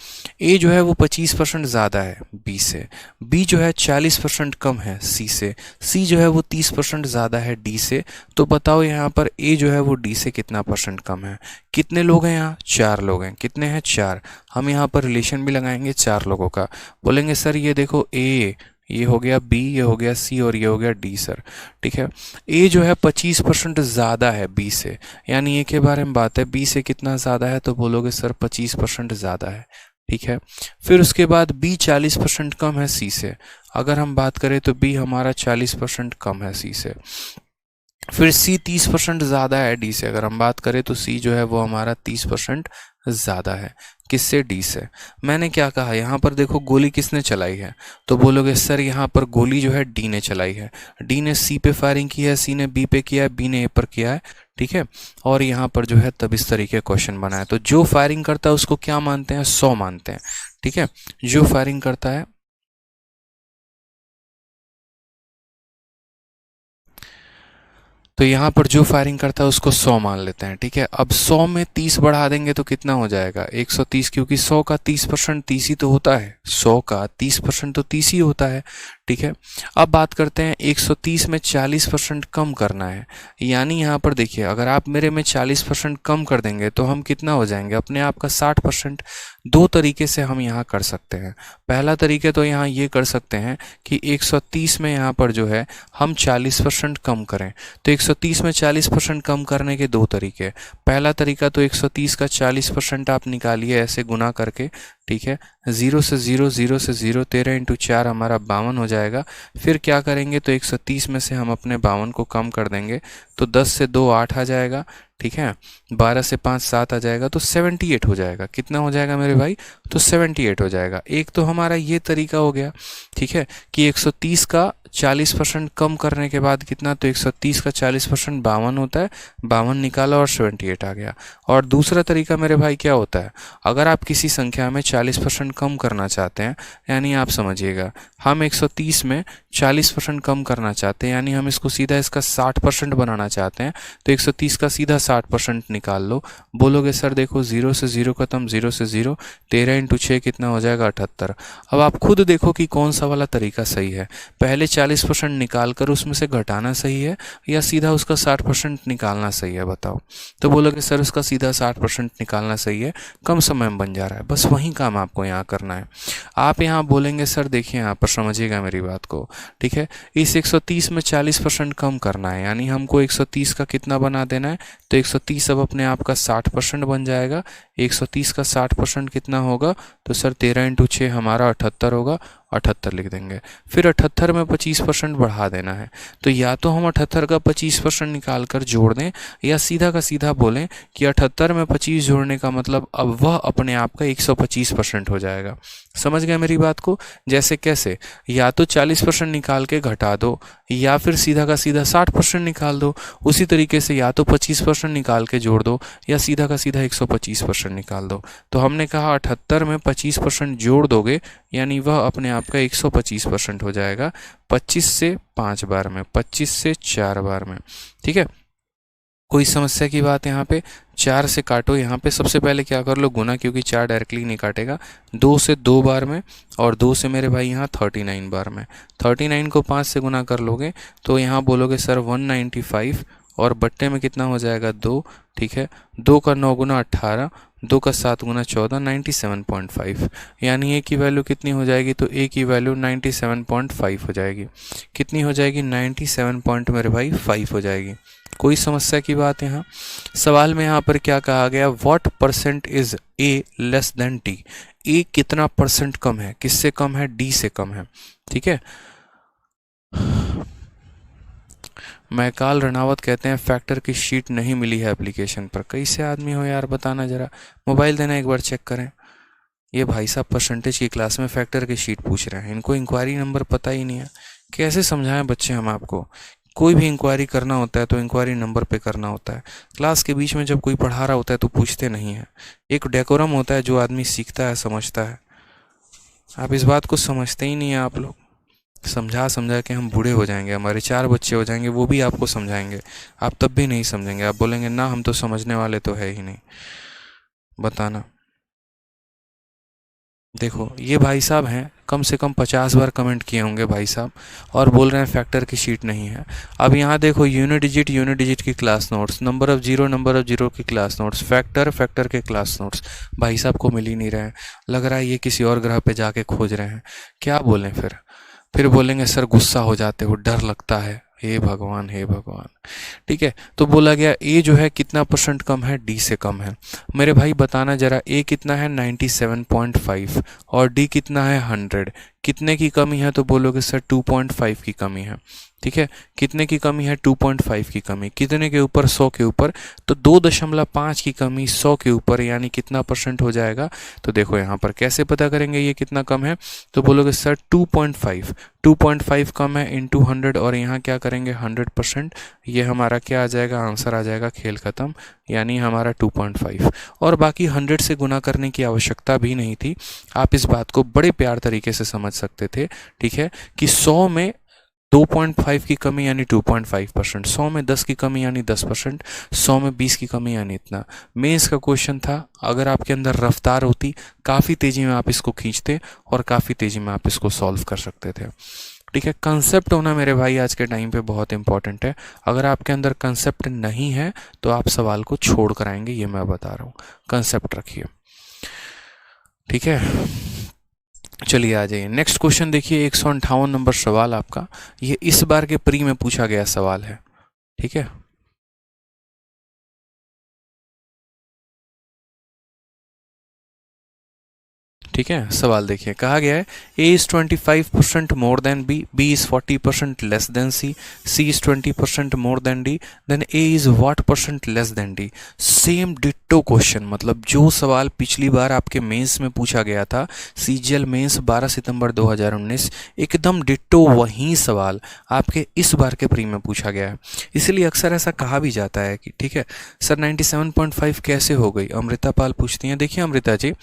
ए जो है वो 25% ज़्यादा है बी से, बी जो है 40% कम है सी से, सी जो है वो 30% ज़्यादा है डी से। तो बताओ यहाँ पर ए जो है वो डी से कितना परसेंट कम है। कितने लोग हैं यहाँ, 4 लोग हैं। कितने हैं, 4। हम यहाँ पर रिलेशन भी लगाएंगे 4 लोगों का। बोलेंगे सर ये देखो ए, ये हो गया बी, ये हो गया सी और ये हो गया डी सर। ठीक है, ए जो है 25% ज़्यादा है बी से, यानी ए के बारे में बात है, बी से कितना ज़्यादा है, तो बोलोगे सर 25% ज़्यादा है। ठीक है, फिर उसके बाद बी 40% कम है सी से। अगर हम बात करें तो बी हमारा 40% कम है सी से। फिर सी 30% ज़्यादा है डी से। अगर हम बात करें तो सी जो है वो हमारा 30% ज़्यादा है किससे, डी से। मैंने क्या कहा, यहाँ पर देखो गोली किसने चलाई है, तो बोलोगे सर यहाँ पर गोली जो है डी ने चलाई है। डी ने सी पे फायरिंग की है, सी ने बी पे किया है, बी ने ए पर किया है। ठीक है, और यहाँ पर जो है तब इस तरीके क्वेश्चन बना है। तो जो फायरिंग करता है उसको क्या मानते हैं, 100 मानते हैं। ठीक है, जो फायरिंग करता है, तो यहाँ पर जो फायरिंग करता है उसको 100 मान लेते हैं। ठीक है, अब 100 में 30 बढ़ा देंगे तो कितना हो जाएगा, 130, क्योंकि 100 का 30% 30 ही तो होता है, 100 का 30% तो 30 ही होता है। ठीक है, अब बात करते हैं 130 में 40% कम करना है। यानी यहाँ पर देखिए, अगर आप मेरे में 40% कम कर देंगे तो हम कितना हो जाएंगे, अपने आप का 60%। दो तरीके से हम यहाँ कर सकते हैं। पहला तरीके तो यहाँ ये कर सकते हैं कि 130 में यहाँ पर जो है हम 40% कम करें। तो 130 में 40% कम करने के दो तरीके। पहला तरीका तो 130 का 40% आप निकालिए ऐसे गुना करके। ठीक है, 0 से 0, 0 से 0, 13 इंटू 4 हमारा 52 हो जाएगा। फिर क्या करेंगे, तो 130 में से हम अपने 52 को कम कर देंगे, तो 10 से 2 8 आ जाएगा। ठीक है, 12 से 5 7 आ जाएगा, तो 78 हो जाएगा। कितना हो जाएगा मेरे भाई, तो 78 हो जाएगा। एक तो हमारा ये तरीका हो गया। ठीक है, कि 130 का 40% कम करने के बाद कितना, तो 130 का 40% 52 होता है, 52 निकाला और 78 आ गया। और दूसरा तरीका मेरे भाई क्या होता है, अगर आप किसी संख्या में 40% कम करना चाहते हैं, यानी आप समझिएगा हम 130 में 40% कम करना चाहते हैं, यानी हम इसको सीधा इसका 60% बनाना चाहते हैं, तो 130 का सीधा 60% निकाल लो। बोलोगे सर देखो 0 से 0 खत्म, 0 से 0, 13 इंटू 6 कितना हो जाएगा, 78। अब आप खुद देखो कि कौन सा वाला तरीका सही है, पहले 40% निकाल कर उसमें से घटाना सही है या सीधा उसका 60% निकालना सही है, बताओ। तो बोलोगे सर उसका सीधा 60% निकालना सही है, कम समय में बन जा रहा है। बस वही काम आपको यहाँ करना है। आप यहाँ बोलेंगे सर देखिए यहाँ पर समझिएगा मेरी बात को। ठीक है, इस 130 में 40% कम करना है, यानी हमको 130 का कितना बना देना है, तो 130 अब अपने आप का 60% बन जाएगा। 130 का 60% कितना होगा, तो सर 13 इंटू 6 हमारा 78 होगा, 78 लिख देंगे। फिर 78 में 25% बढ़ा देना है, तो या तो हम 78 का 25% निकाल कर जोड़ दें, या सीधा का सीधा बोलें कि 78 में 25 जोड़ने का मतलब अब वह अपने आप का 125% हो जाएगा। समझ गए मेरी बात को, जैसे कैसे, या तो 40% निकाल के घटा दो, या फिर सीधा का सीधा 60% निकाल दो। उसी तरीके से या तो 25% निकाल के जोड़ दो, या सीधा का सीधा 125% निकाल दो। तो हमने कहा 78 में 25% जोड़ दोगे, यानी वह अपने आप का 125% हो जाएगा। 25 से 5 बार में, 25 से 4 बार में। ठीक है, कोई समस्या की बात यहाँ पे, 4 से काटो। यहाँ पे सबसे पहले क्या कर लो, गुना, क्योंकि 4 डायरेक्टली नहीं काटेगा। 2 से 2 बार में, और 2 से मेरे भाई यहाँ 39 बार में। 39 को 5 से गुना कर लोगे तो यहाँ बोलोगे सर 195, और बट्टे में कितना हो जाएगा, 2। ठीक है, 2 का 9 गुना 18, 2 का 7 गुना 14, 97.5। यानी ए की वैल्यू कितनी हो जाएगी, तो ए की वैल्यू 97.5 हो जाएगी। कितनी हो जाएगी, 97 पॉइंट मेरे भाई 5 हो जाएगी। कोई समस्या की बात यहाँ, सवाल में यहाँ पर क्या कहा गया, what percent is A less than D. A कितना परसेंट कम है, किससे कम है, डी से कम है। ठीक है, मैकाल रनावत कहते हैं फैक्टर की शीट नहीं मिली है एप्लीकेशन पर। कैसे आदमी हो यार, बताना जरा, मोबाइल देना एक बार चेक करें। ये भाई साहब परसेंटेज की क्लास में फैक्टर की शीट पूछ रहे हैं, इनको इंक्वायरी नंबर पता ही नहीं है। कैसे समझाएं बच्चे हम आपको। कोई भी इंक्वायरी करना होता है तो इंक्वायरी नंबर पे करना होता है। क्लास के बीच में जब कोई पढ़ा रहा होता है तो पूछते नहीं है। एक डेकोरम होता है जो आदमी सीखता है, समझता है। आप इस बात को समझते ही नहीं है आप लोग। समझा समझा के हम बूढ़े हो जाएंगे, हमारे 4 बच्चे हो जाएंगे, वो भी आपको समझाएंगे, आप तब भी नहीं समझेंगे। आप बोलेंगे ना हम तो समझने वाले तो है ही नहीं। बताना। देखो ये भाई साहब हैं, कम से कम 50 बार कमेंट किए होंगे भाई साहब, और बोल रहे हैं फैक्टर की शीट नहीं है। अब यहाँ देखो यूनिट डिजिट की class notes, number of zero की क्लास नोट्स, फैक्टर के क्लास नोट्स भाई साहब को मिल ही नहीं रहे हैं। लग रहा है ये किसी और ग्रह पे जाके खोज रहे हैं। क्या बोलें फिर बोलेंगे सर गुस्सा हो जाते हो, डर लगता है। हे भगवान हे भगवान। ठीक है, तो बोला गया ए जो है कितना परसेंट कम है, डी से कम है। मेरे भाई बताना जरा, ए कितना है 97.5 और डी कितना है 100। कितने की कमी है, तो बोलोगे सर 2.5 की कमी है। ठीक है, कितने की कमी है, 2.5 की कमी। कितने के ऊपर, 100 के ऊपर, तो 2.5 की कमी 100 के ऊपर, यानी कितना परसेंट हो जाएगा। तो देखो यहाँ पर कैसे पता करेंगे ये कितना कम है, तो बोलोगे सर 2.5 कम है इंटू 100, और यहाँ क्या करेंगे 100%। ये हमारा क्या आ जाएगा, आंसर आ जाएगा, खेल खत्म, यानी हमारा 2.5। और बाकी 100 से गुना करने की आवश्यकता भी नहीं थी। आप इस बात को बड़े प्यार तरीके से समझ सकते थे। ठीक है, कि 100 में 2.5 की कमी यानी 2.5%, 100 में 10 की कमी यानी 10%, 100 में 20 की कमी यानी इतना। मेंस का क्वेश्चन था, अगर आपके अंदर रफ्तार होती, काफ़ी तेज़ी में आप इसको खींचते और काफ़ी तेज़ी में आप इसको सॉल्व कर सकते थे। ठीक है, कंसेप्ट होना मेरे भाई आज के टाइम पे बहुत इंपॉर्टेंट है। अगर आपके अंदर कंसेप्ट नहीं है तो आप सवाल को छोड़ कर आएंगे, ये मैं बता रहा हूँ। कंसेप्ट रखिए। ठीक है, चलिए आ जाइए नेक्स्ट क्वेश्चन देखिए। 158 नंबर सवाल आपका, ये इस बार के प्री में पूछा गया सवाल है। ठीक है, ठीक है, सवाल देखिए। कहा गया है A is 25% more than B, B is 40% less than C, C is 20% more than D, then A is what percent less than D. Same ditto question, मतलब जो सवाल पिछली बार आपके मेंस में पूछा गया था, सीजीएल मेंस 12 सितंबर 2019, एकदम डिट्टो वही सवाल आपके इस बार के प्री में पूछा गया है। इसलिए अक्सर ऐसा कहा भी जाता है कि ठीक है सर 97.5 कैसे हो गई। अमृता पाल पूछती हैं। देखिए अमृता जी,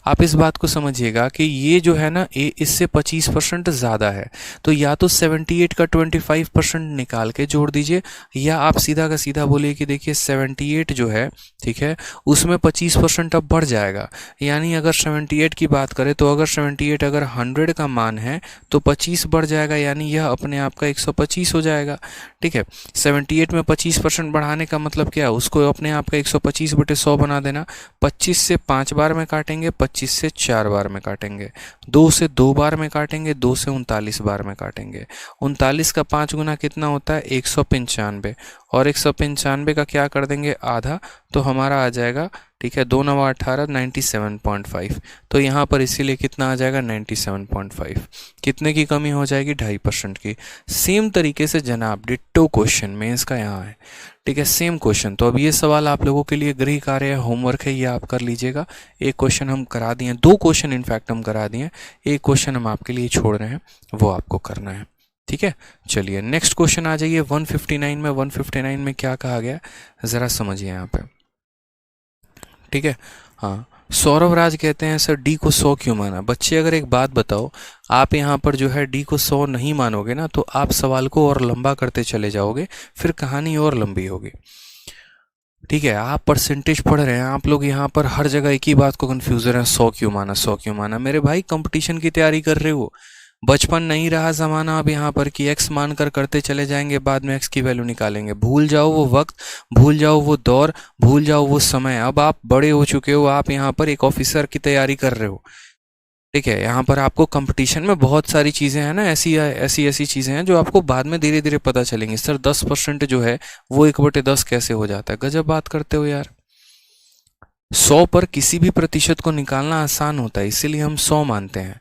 आप इस बात को समझिएगा कि ये जो है ना ए इससे 25% ज़्यादा है, तो या तो 78 का 25% निकाल के जोड़ दीजिए, या आप सीधा का सीधा बोलिए कि देखिए 78 जो है, ठीक है, उसमें 25% अब बढ़ जाएगा। यानी अगर 78 की बात करें तो अगर 78 अगर 100 का मान है तो 25 बढ़ जाएगा, यानी यह अपने आप का 125 हो जाएगा। ठीक है, 78 में 25% बढ़ाने का मतलब क्या है, उसको अपने आप का 125/100 बना देना। 25 से 5 बार में काटेंगे, 25 से 4 बार में काटेंगे, 2 से 2 बार में काटेंगे, 2 से 39 बार में काटेंगे। 39 का 5 गुना कितना होता है, 195, और 195 का क्या कर देंगे, आधा, तो हमारा आ जाएगा, ठीक है, 2 9 18, 97.5। तो यहाँ पर इसीलिए कितना आ जाएगा 97.5। कितने की कमी हो जाएगी, 2.5% की। सेम तरीके से जनाब डिट्टो क्वेश्चन मेंस का यहाँ है। ठीक है, सेम क्वेश्चन। तो अब ये सवाल आप लोगों के लिए गृह कार्य है, होमवर्क है, ये आप कर लीजिएगा। एक क्वेश्चन हम करा दिए, 2 क्वेश्चन इनफैक्ट हम करा दिए, एक क्वेश्चन हम आपके लिए छोड़ रहे हैं, वो आपको करना है। ठीक है, चलिए नेक्स्ट क्वेश्चन आ जाइए 159 में। 159 में क्या कहा गया, ज़रा समझिए यहाँ पे। ठीक है, हाँ, सौरभ राज कहते हैं सर डी को 100 क्यों माना। बच्चे अगर एक बात बताओ, आप यहाँ पर जो है डी को 100 नहीं मानोगे ना, तो आप सवाल को और लंबा करते चले जाओगे, फिर कहानी और लंबी होगी। ठीक है, आप परसेंटेज पढ़ रहे हैं, आप लोग यहाँ पर हर जगह एक ही बात को कन्फ्यूजन है, 100 क्यों माना, 100 क्यों माना। मेरे भाई कंपटीशन की तैयारी कर रहे हो, बचपन नहीं रहा ज़माना अब यहाँ पर कि एक्स मान कर करते चले जाएंगे, बाद में एक्स की वैल्यू निकालेंगे। भूल जाओ वो वक्त, भूल जाओ वो दौर, भूल जाओ वो समय। अब आप बड़े हो चुके हो, आप यहाँ पर एक ऑफिसर की तैयारी कर रहे हो। ठीक है, यहाँ पर आपको कंपटीशन में बहुत सारी चीज़ें हैं ना, ऐसी चीज़ें हैं जो आपको बाद में धीरे धीरे पता चलेंगी। सर 10% जो है वो 1/10 कैसे हो जाता है। गजब बात करते हो यार। 100 पर किसी भी प्रतिशत को निकालना आसान होता है, इसीलिए हम 100 मानते हैं।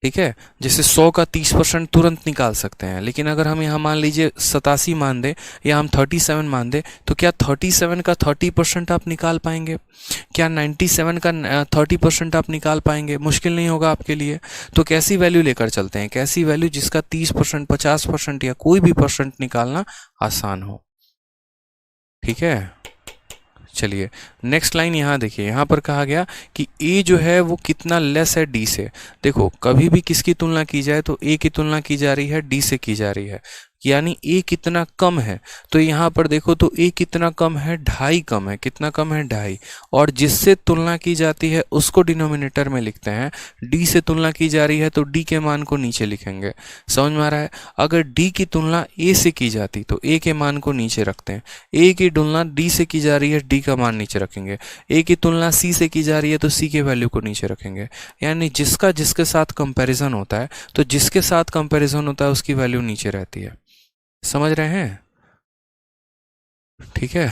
ठीक है। जैसे 100 का 30% तुरंत निकाल सकते हैं, लेकिन अगर हम यहाँ मान लीजिए 87 मान दें या हम 37 मान दें, तो क्या 37 का 30% आप निकाल पाएंगे? क्या 97 का 30% आप निकाल पाएंगे? मुश्किल नहीं होगा आपके लिए। तो कैसी वैल्यू लेकर चलते हैं? कैसी वैल्यू जिसका 30%, 50% या कोई भी परसेंट निकालना आसान हो। ठीक है, चलिए नेक्स्ट लाइन यहाँ देखिए, यहाँ पर कहा गया कि ए जो है वो कितना लेस है डी से। देखो कभी भी किसकी तुलना की जाए तो ए की तुलना की जा रही है डी से की जा रही है, यानी ए कितना कम है। तो यहाँ पर देखो तो ए कितना कम है, 2.5 कम है। कितना कम है? 2.5। और जिससे तुलना की जाती है उसको डिनोमिनेटर में लिखते हैं, डी से तुलना की जा रही है तो डी के मान को नीचे लिखेंगे। समझ में आ रहा है? अगर डी की तुलना ए से की जाती तो ए के मान को नीचे रखते हैं, ए की तुलना डी से की जा रही है डी का मान नीचे रखेंगे, ए की तुलना सी से की जा रही है तो सी के वैल्यू को नीचे रखेंगे। यानी जिसका जिसके साथ कंपैरिजन होता है तो जिसके साथ कंपैरिजन होता है उसकी वैल्यू नीचे रहती है। समझ रहे हैं? ठीक है।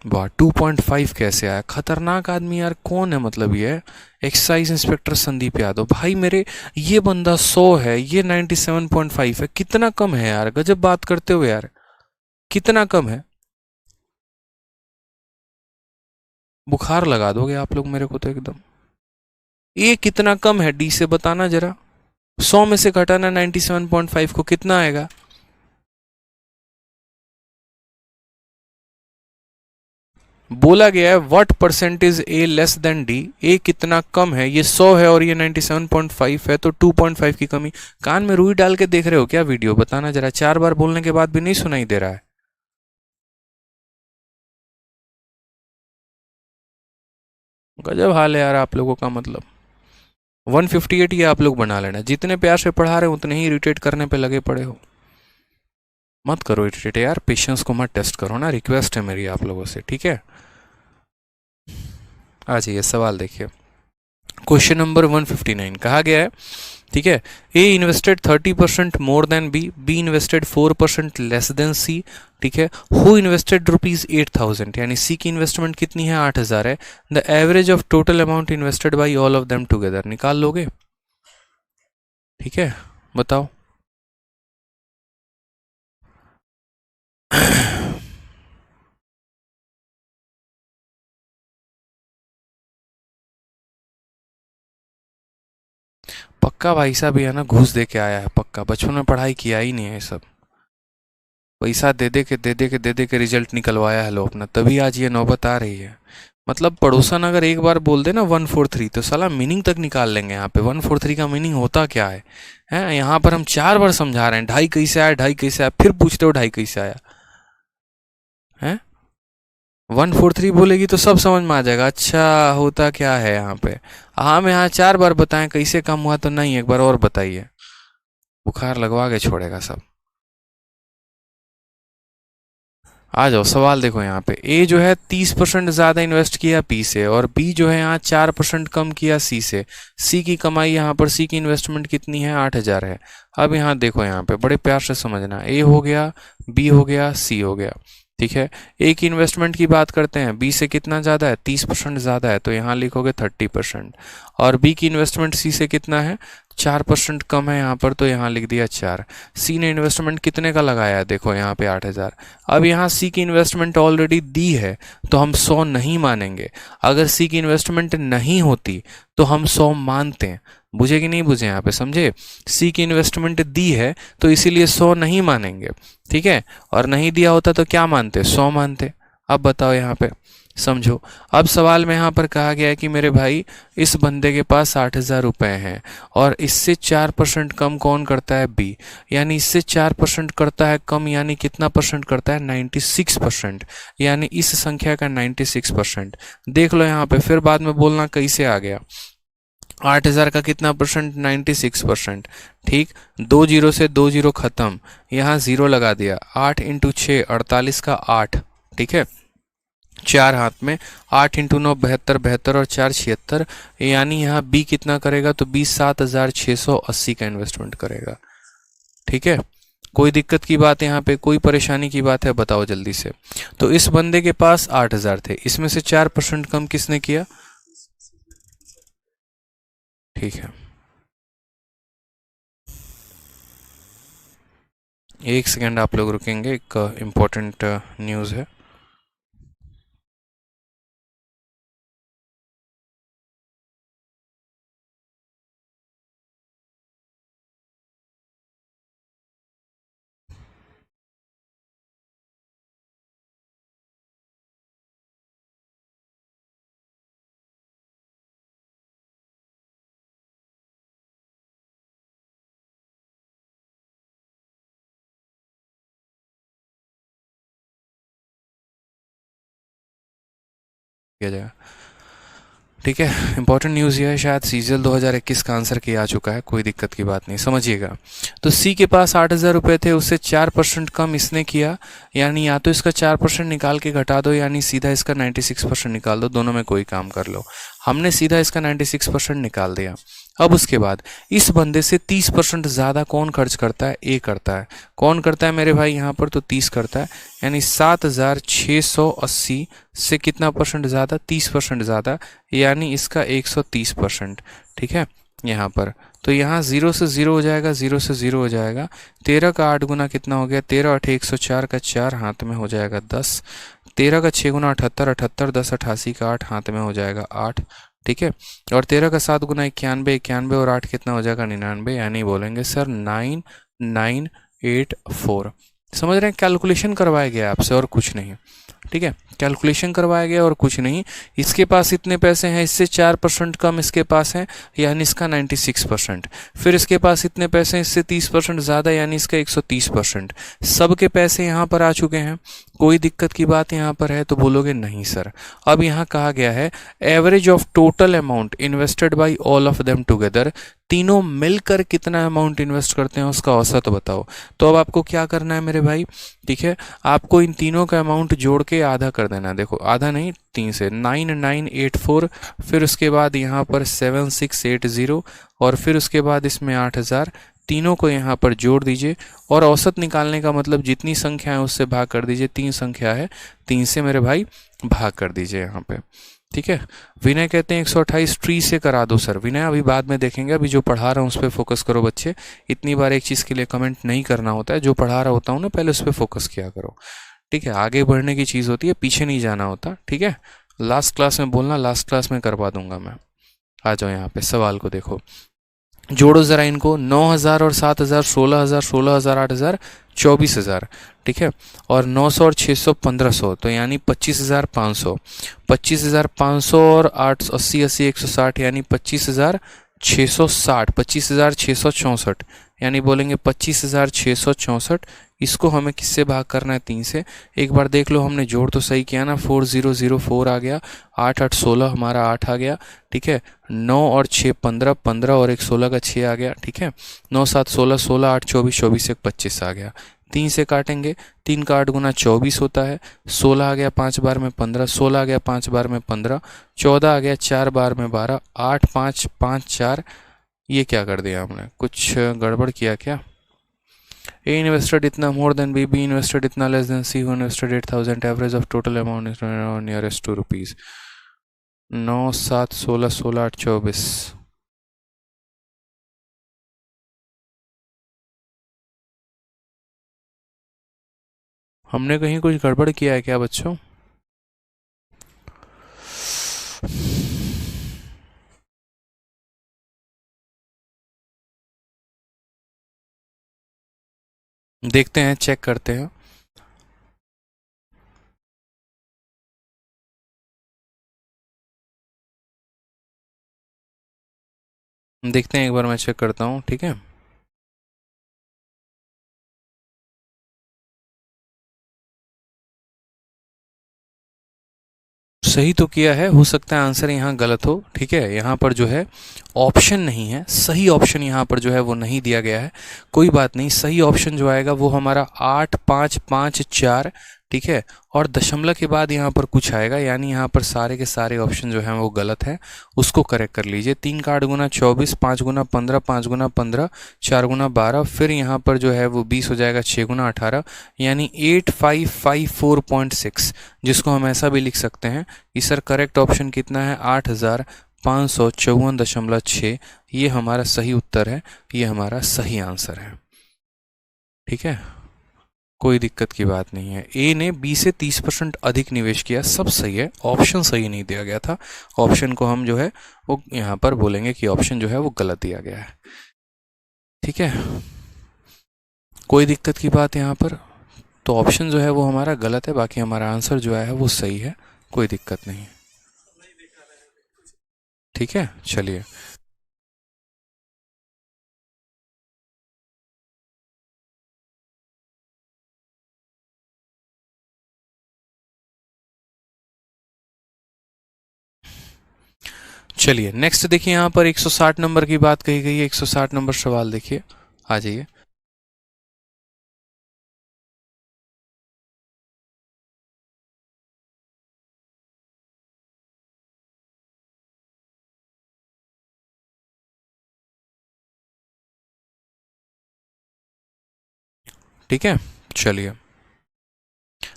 वाह, 2.5 कैसे आया? खतरनाक आदमी यार, कौन है मतलब ये? Excise inspector Sandeep Yadav. भाई मेरे, ये बंदा 100 है, ये 97.5 है। कितना कम है यार, गजब बात करते हो यार, कितना कम है। बुखार लगा दोगे आप लोग मेरे को तो एकदम। ये कितना कम है डी से, बताना जरा। 100 में से घटाना 97.5 को, कितना आएगा? बोला गया है what percentage A less than D, A कितना कम है। ये 100 है और ये 97.5 है, तो 2.5 की कमी। कान में रुई डाल के देख रहे हो क्या वीडियो? बताना जरा, 4 बार बोलने के बाद भी नहीं सुनाई दे रहा है? गजब हाल है यार आप लोगों का, मतलब 158 ये आप लोग बना लेना। जितने प्यार से पढ़ा रहे हो उतने ही इरिटेट करने पे लगे पड़े हो। मत करो इरिटेट यार, पेशेंस को मत टेस्ट करो ना, रिक्वेस्ट है मेरी आप लोगों से, ठीक है। आ जाइए सवाल देखिए। क्वेश्चन नंबर 159 कहा गया है, ठीक है, A invested 30% more than B, B invested 4% less than C. ठीक है, हु इन्वेस्टेड ₹8,000, यानी सी की इन्वेस्टमेंट कितनी है? 8,000 है। The average of total amount invested by all of them together, निकाल लोगे? ठीक है, बताओ। पक्का भाई साहब ये है ना, घूस दे के आया है पक्का, बचपन में पढ़ाई किया ही नहीं है ये सब। पैसा दे दे के रिजल्ट निकलवाया है लो अपना, तभी आज ये नौबत आ रही है। मतलब पड़ोसन अगर एक बार बोल दे ना 143, तो साला मीनिंग तक निकाल लेंगे यहाँ पे। 143 का मीनिंग होता क्या है? हैं, यहाँ पर हम 4 बार समझा रहे हैं, 2.5 कैसे आया, 2.5 कैसे आया, फिर पूछते हो 2.5 कैसे आया है? 143 बोलेगी तो सब समझ में आ जाएगा, अच्छा होता क्या है यहाँ पे। हम यहाँ 4 बार बताएं कैसे कम हुआ, तो नहीं, एक बार और बताइए। बुखार लगवा के छोड़ेगा सब। आ जाओ, सवाल देखो यहाँ पे। ए जो है 30% ज़्यादा इन्वेस्ट किया बी से, और बी जो है यहाँ 4% कम किया सी से। सी की कमाई यहाँ पर, सी की इन्वेस्टमेंट कितनी है? 8,000 है। अब यहाँ देखो, यहाँ पे बड़े प्यार से समझना, ए हो गया, बी हो गया, सी हो गया। ठीक है, ए की इन्वेस्टमेंट की बात करते हैं, बी से कितना ज़्यादा है? 30% ज़्यादा है, तो यहाँ लिखोगे 30%। और बी की इन्वेस्टमेंट सी से कितना है? 4% कम है यहाँ पर, तो यहाँ लिख दिया 4। सी ने इन्वेस्टमेंट कितने का लगाया है? देखो यहाँ पे 8,000। अब यहाँ सी की इन्वेस्टमेंट ऑलरेडी दी है तो हम 100 नहीं मानेंगे। अगर सी की इन्वेस्टमेंट नहीं होती तो हम 100 मानते हैं। बुझे कि नहीं बुझे? यहाँ पे समझे? सी की इन्वेस्टमेंट दी है तो इसीलिए 100 नहीं मानेंगे, ठीक है। और नहीं दिया होता तो क्या मानते? 100 मानते। अब बताओ यहाँ पे, समझो। अब सवाल में यहाँ पर कहा गया है कि मेरे भाई, इस बंदे के पास 8,000 रुपये हैं और इससे 4% कम कौन करता है? बी। यानी इससे 4% करता है कम, यानी कितना परसेंट करता है? 96%। यानी इस संख्या का 96%। देख लो यहाँ पे, फिर बाद में बोलना कैसे आ गया। 8,000 का कितना परसेंट? 96%। ठीक, 2 जीरो से 2 जीरो खत्म, यहाँ 0 लगा दिया। 8 इंटू 6 48 का 8, ठीक है। 4 हाथ में, 8 इंटू 9 72, 72 और 4 76। यानी यहाँ बी कितना करेगा? तो बी 7,680 का इन्वेस्टमेंट करेगा। ठीक है, कोई दिक्कत की बात यहाँ पे, कोई परेशानी की बात है? बताओ जल्दी से। तो इस बंदे के पास 8,000 थे, इसमें से 4% कम किसने किया? ठीक है। एक सेकेंड आप लोग रुकेंगे, एक इम्पोर्टेंट न्यूज़ है। किया जाएगा, ठीक है। इंपॉर्टेंट न्यूज़ ये है, शायद सीजीएल 2021 का आंसर किया आ चुका है, कोई दिक्कत की बात नहीं, समझिएगा। तो सी के पास 8,000 रुपये थे, उससे 4% कम इसने किया, यानी या तो इसका 4% निकाल के घटा दो, यानी सीधा इसका 96% निकाल दो, दोनों में कोई काम कर लो। हमने सीधा इसका 96% निकाल दिया। अब उसके बाद इस बंदे से 30% ज़्यादा कौन खर्च करता है? ए करता है। कौन करता है मेरे भाई यहाँ पर? तो 30 करता है, यानी 7,680 से कितना परसेंट ज़्यादा? 30% ज़्यादा, यानी इसका 130%, ठीक है। यहाँ पर तो यहाँ 0 से 0 हो जाएगा, 0 से 0 हो जाएगा। 13 का 8 गुना कितना हो गया? 13 8 104 का 4 हाथ में हो जाएगा 10। 13 का 6 गुना 78, 78 10 88 का 8 हाथ में हो जाएगा 8, ठीक है। और 13 का 7 गुना 91, 91 और 8 कितना हो जाएगा? 99, यानी बोलेंगे सर 9984। समझ रहे हैं? कैलकुलेशन करवाया गया आपसे और कुछ नहीं, ठीक है। कैलकुलेशन करवाया गया और कुछ नहीं। इसके पास इतने पैसे हैं, इससे 4% कम इसके पास है, यानी इसका 96%। फिर इसके पास इतने पैसे हैं, इससे 30% ज़्यादा, यानी इसका 130%। सबके पैसे यहाँ पर आ चुके हैं, कोई दिक्कत की बात यहाँ पर है? तो बोलोगे नहीं सर। अब यहाँ कहा गया है average of total amount invested by all of them together, तीनों मिलकर कितना अमाउंट इन्वेस्ट करते हैं उसका औसत बताओ। तो अब आपको क्या करना है मेरे भाई? ठीक है, आपको इन तीनों का अमाउंट जोड़ के आधा कर देना है। देखो आधा नहीं, 3 से 9984, फिर उसके बाद यहाँ पर 7680, और फिर उसके बाद इसमें 8000, तीनों को यहाँ पर जोड़ दीजिए और औसत निकालने का मतलब जितनी संख्या है उससे भाग कर दीजिए। 3 संख्या है, 3 से मेरे भाई भाग कर दीजिए यहाँ पे, ठीक है। विनय कहते हैं 128 ट्री से करा दो सर। विनय अभी बाद में देखेंगे, अभी जो पढ़ा रहा हूँ उस पर फोकस करो बच्चे। इतनी बार एक चीज़ के लिए कमेंट नहीं करना होता है, जो पढ़ा रहा होता हूँ ना पहले उस पर फोकस किया करो, ठीक है। आगे बढ़ने की चीज़ होती है, पीछे नहीं जाना होता, ठीक है। लास्ट क्लास में बोलना, लास्ट क्लास में करवा दूंगा मैं। आ जाओ यहाँ पे, सवाल को देखो, जोड़ो ज़रा इनको। 9,000 और 7,000, 16,000, 16,000, 8,000, 24,000, ठीक है। और 900 और 600, 1,500, तो यानी 25,500। 25,500 और 8 80 80 160, यानी 25,660, 25,664, यानी बोलेंगे 25,664। इसको हमें किससे भाग करना है? 3 से। एक बार देख लो, हमने जोड़ तो सही किया ना, 4004 आ गया, 8 8 16 हमारा 8 आ गया, ठीक है। 9 और 6 15, 15 और 1 16 का 6 आ गया, ठीक है। 9 7 16, 16 8 24, 24 1 25 आ गया। 3 से काटेंगे, 3 का 8 गुना 24 होता है। 16 आ गया 5 बार में 15, 16 आ गया 5 बार में 15, 14 आ गया 4 बार में 12, 8 5 5 4। ये क्या कर दिया हमने? कुछ गड़बड़ किया क्या? ए इन्वेस्टेड इतना more than B, B invested इतना less than C, who invested 8,000, average of total amount is nearest to rupees. 9 7 16 16 8 24। हमने कहीं कुछ गड़बड़ किया है क्या बच्चों? देखते हैं, चेक करते हैं। देखते हैं, एक बार मैं चेक करता हूँ, ठीक है। सही तो किया है, हो सकता है आंसर यहाँ गलत हो, ठीक है। यहाँ पर जो है ऑप्शन नहीं है, सही ऑप्शन यहाँ पर जो है वो नहीं दिया गया है। कोई बात नहीं, सही ऑप्शन जो आएगा वो हमारा 8 5 5 4, ठीक है। और दशमलव के बाद यहाँ पर कुछ आएगा, यानी यहाँ पर सारे के सारे ऑप्शन जो हैं वो गलत है, उसको करेक्ट कर लीजिए। 3 का 8 गुना 24, 5 गुना 15, 5 गुना 15, 4 गुना 12, फिर यहाँ पर जो है वो 20 हो जाएगा, 6 गुना 18, यानी 8554.6, जिसको हम ऐसा भी लिख सकते हैं कि सर करेक्ट ऑप्शन कितना है? 8,554.6। ये हमारा सही उत्तर है, ये हमारा सही आंसर है, ठीक है। कोई दिक्कत की बात नहीं है। ए ने बी से 30% अधिक निवेश किया, सब सही है, ऑप्शन सही नहीं दिया गया था। ऑप्शन को हम जो है वो यहाँ पर बोलेंगे कि ऑप्शन जो है वो गलत दिया गया है। ठीक है, कोई दिक्कत की बात यहाँ पर, तो ऑप्शन जो है वो हमारा गलत है, बाकी हमारा आंसर जो है वो सही है, कोई दिक्कत नहीं। ठीक है, चलिए। चलिए नेक्स्ट देखिए, यहाँ पर 160 नंबर की बात कही गई है। 160 नंबर सवाल देखिए, आ जाइए। ठीक है, चलिए।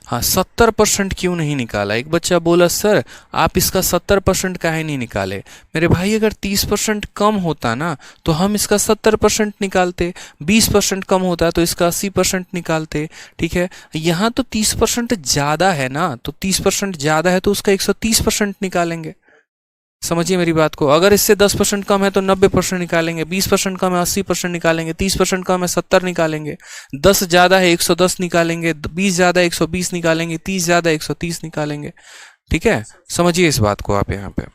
हाँ, 70% क्यों नहीं निकाला? एक बच्चा बोला सर आप इसका 70% काहे नहीं निकाले? मेरे भाई अगर 30% कम होता ना तो हम इसका 70% निकालते, 20% कम होता तो इसका 80% निकालते। ठीक है, यहाँ तो 30% ज़्यादा है ना, तो 30% ज़्यादा है तो उसका 130% निकालेंगे। समझिए मेरी बात को, अगर इससे 10% कम है तो 90% निकालेंगे, 20% कम है 80% निकालेंगे, 30% कम है 70 निकालेंगे, 10 ज़्यादा है 110 निकालेंगे, 20 ज़्यादा है 120 निकालेंगे, 30 ज़्यादा है 130 निकालेंगे। ठीक है, समझिए इस बात को आप यहाँ पे।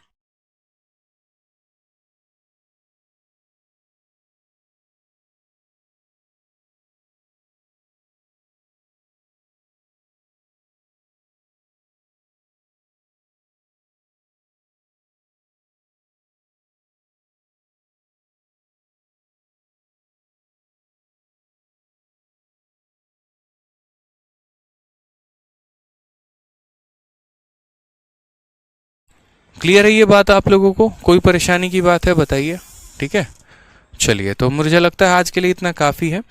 क्लियर है ये बात आप लोगों को? कोई परेशानी की बात है बताइए। ठीक है, चलिए, तो मुझे लगता है आज के लिए इतना काफ़ी है।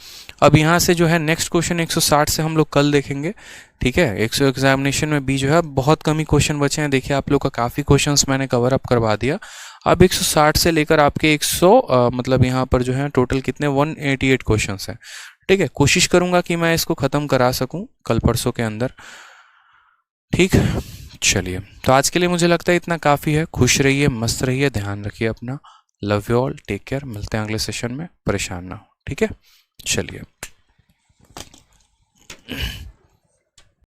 अब यहाँ से जो है नेक्स्ट क्वेश्चन 160 से हम लोग कल देखेंगे। ठीक है, 100 एग्जामिनेशन में भी जो है बहुत कम ही क्वेश्चन बचे हैं। देखिए आप लोग का काफ़ी क्वेश्चंस मैंने कवर अप करवा दिया। अब 160 से लेकर आपके 100 मतलब यहाँ पर जो है टोटल कितने 188 क्वेश्चंस हैं। ठीक है, कोशिश करूँगा कि मैं इसको ख़त्म करा सकूँ कल परसों के अंदर। ठीक, चलिए, तो आज के लिए मुझे लगता है इतना काफ़ी है। खुश रहिए, मस्त रहिए, ध्यान रखिए अपना। Love you all, take care, मिलते हैं अगले सेशन में, परेशान ना हो। ठीक है, चलिए।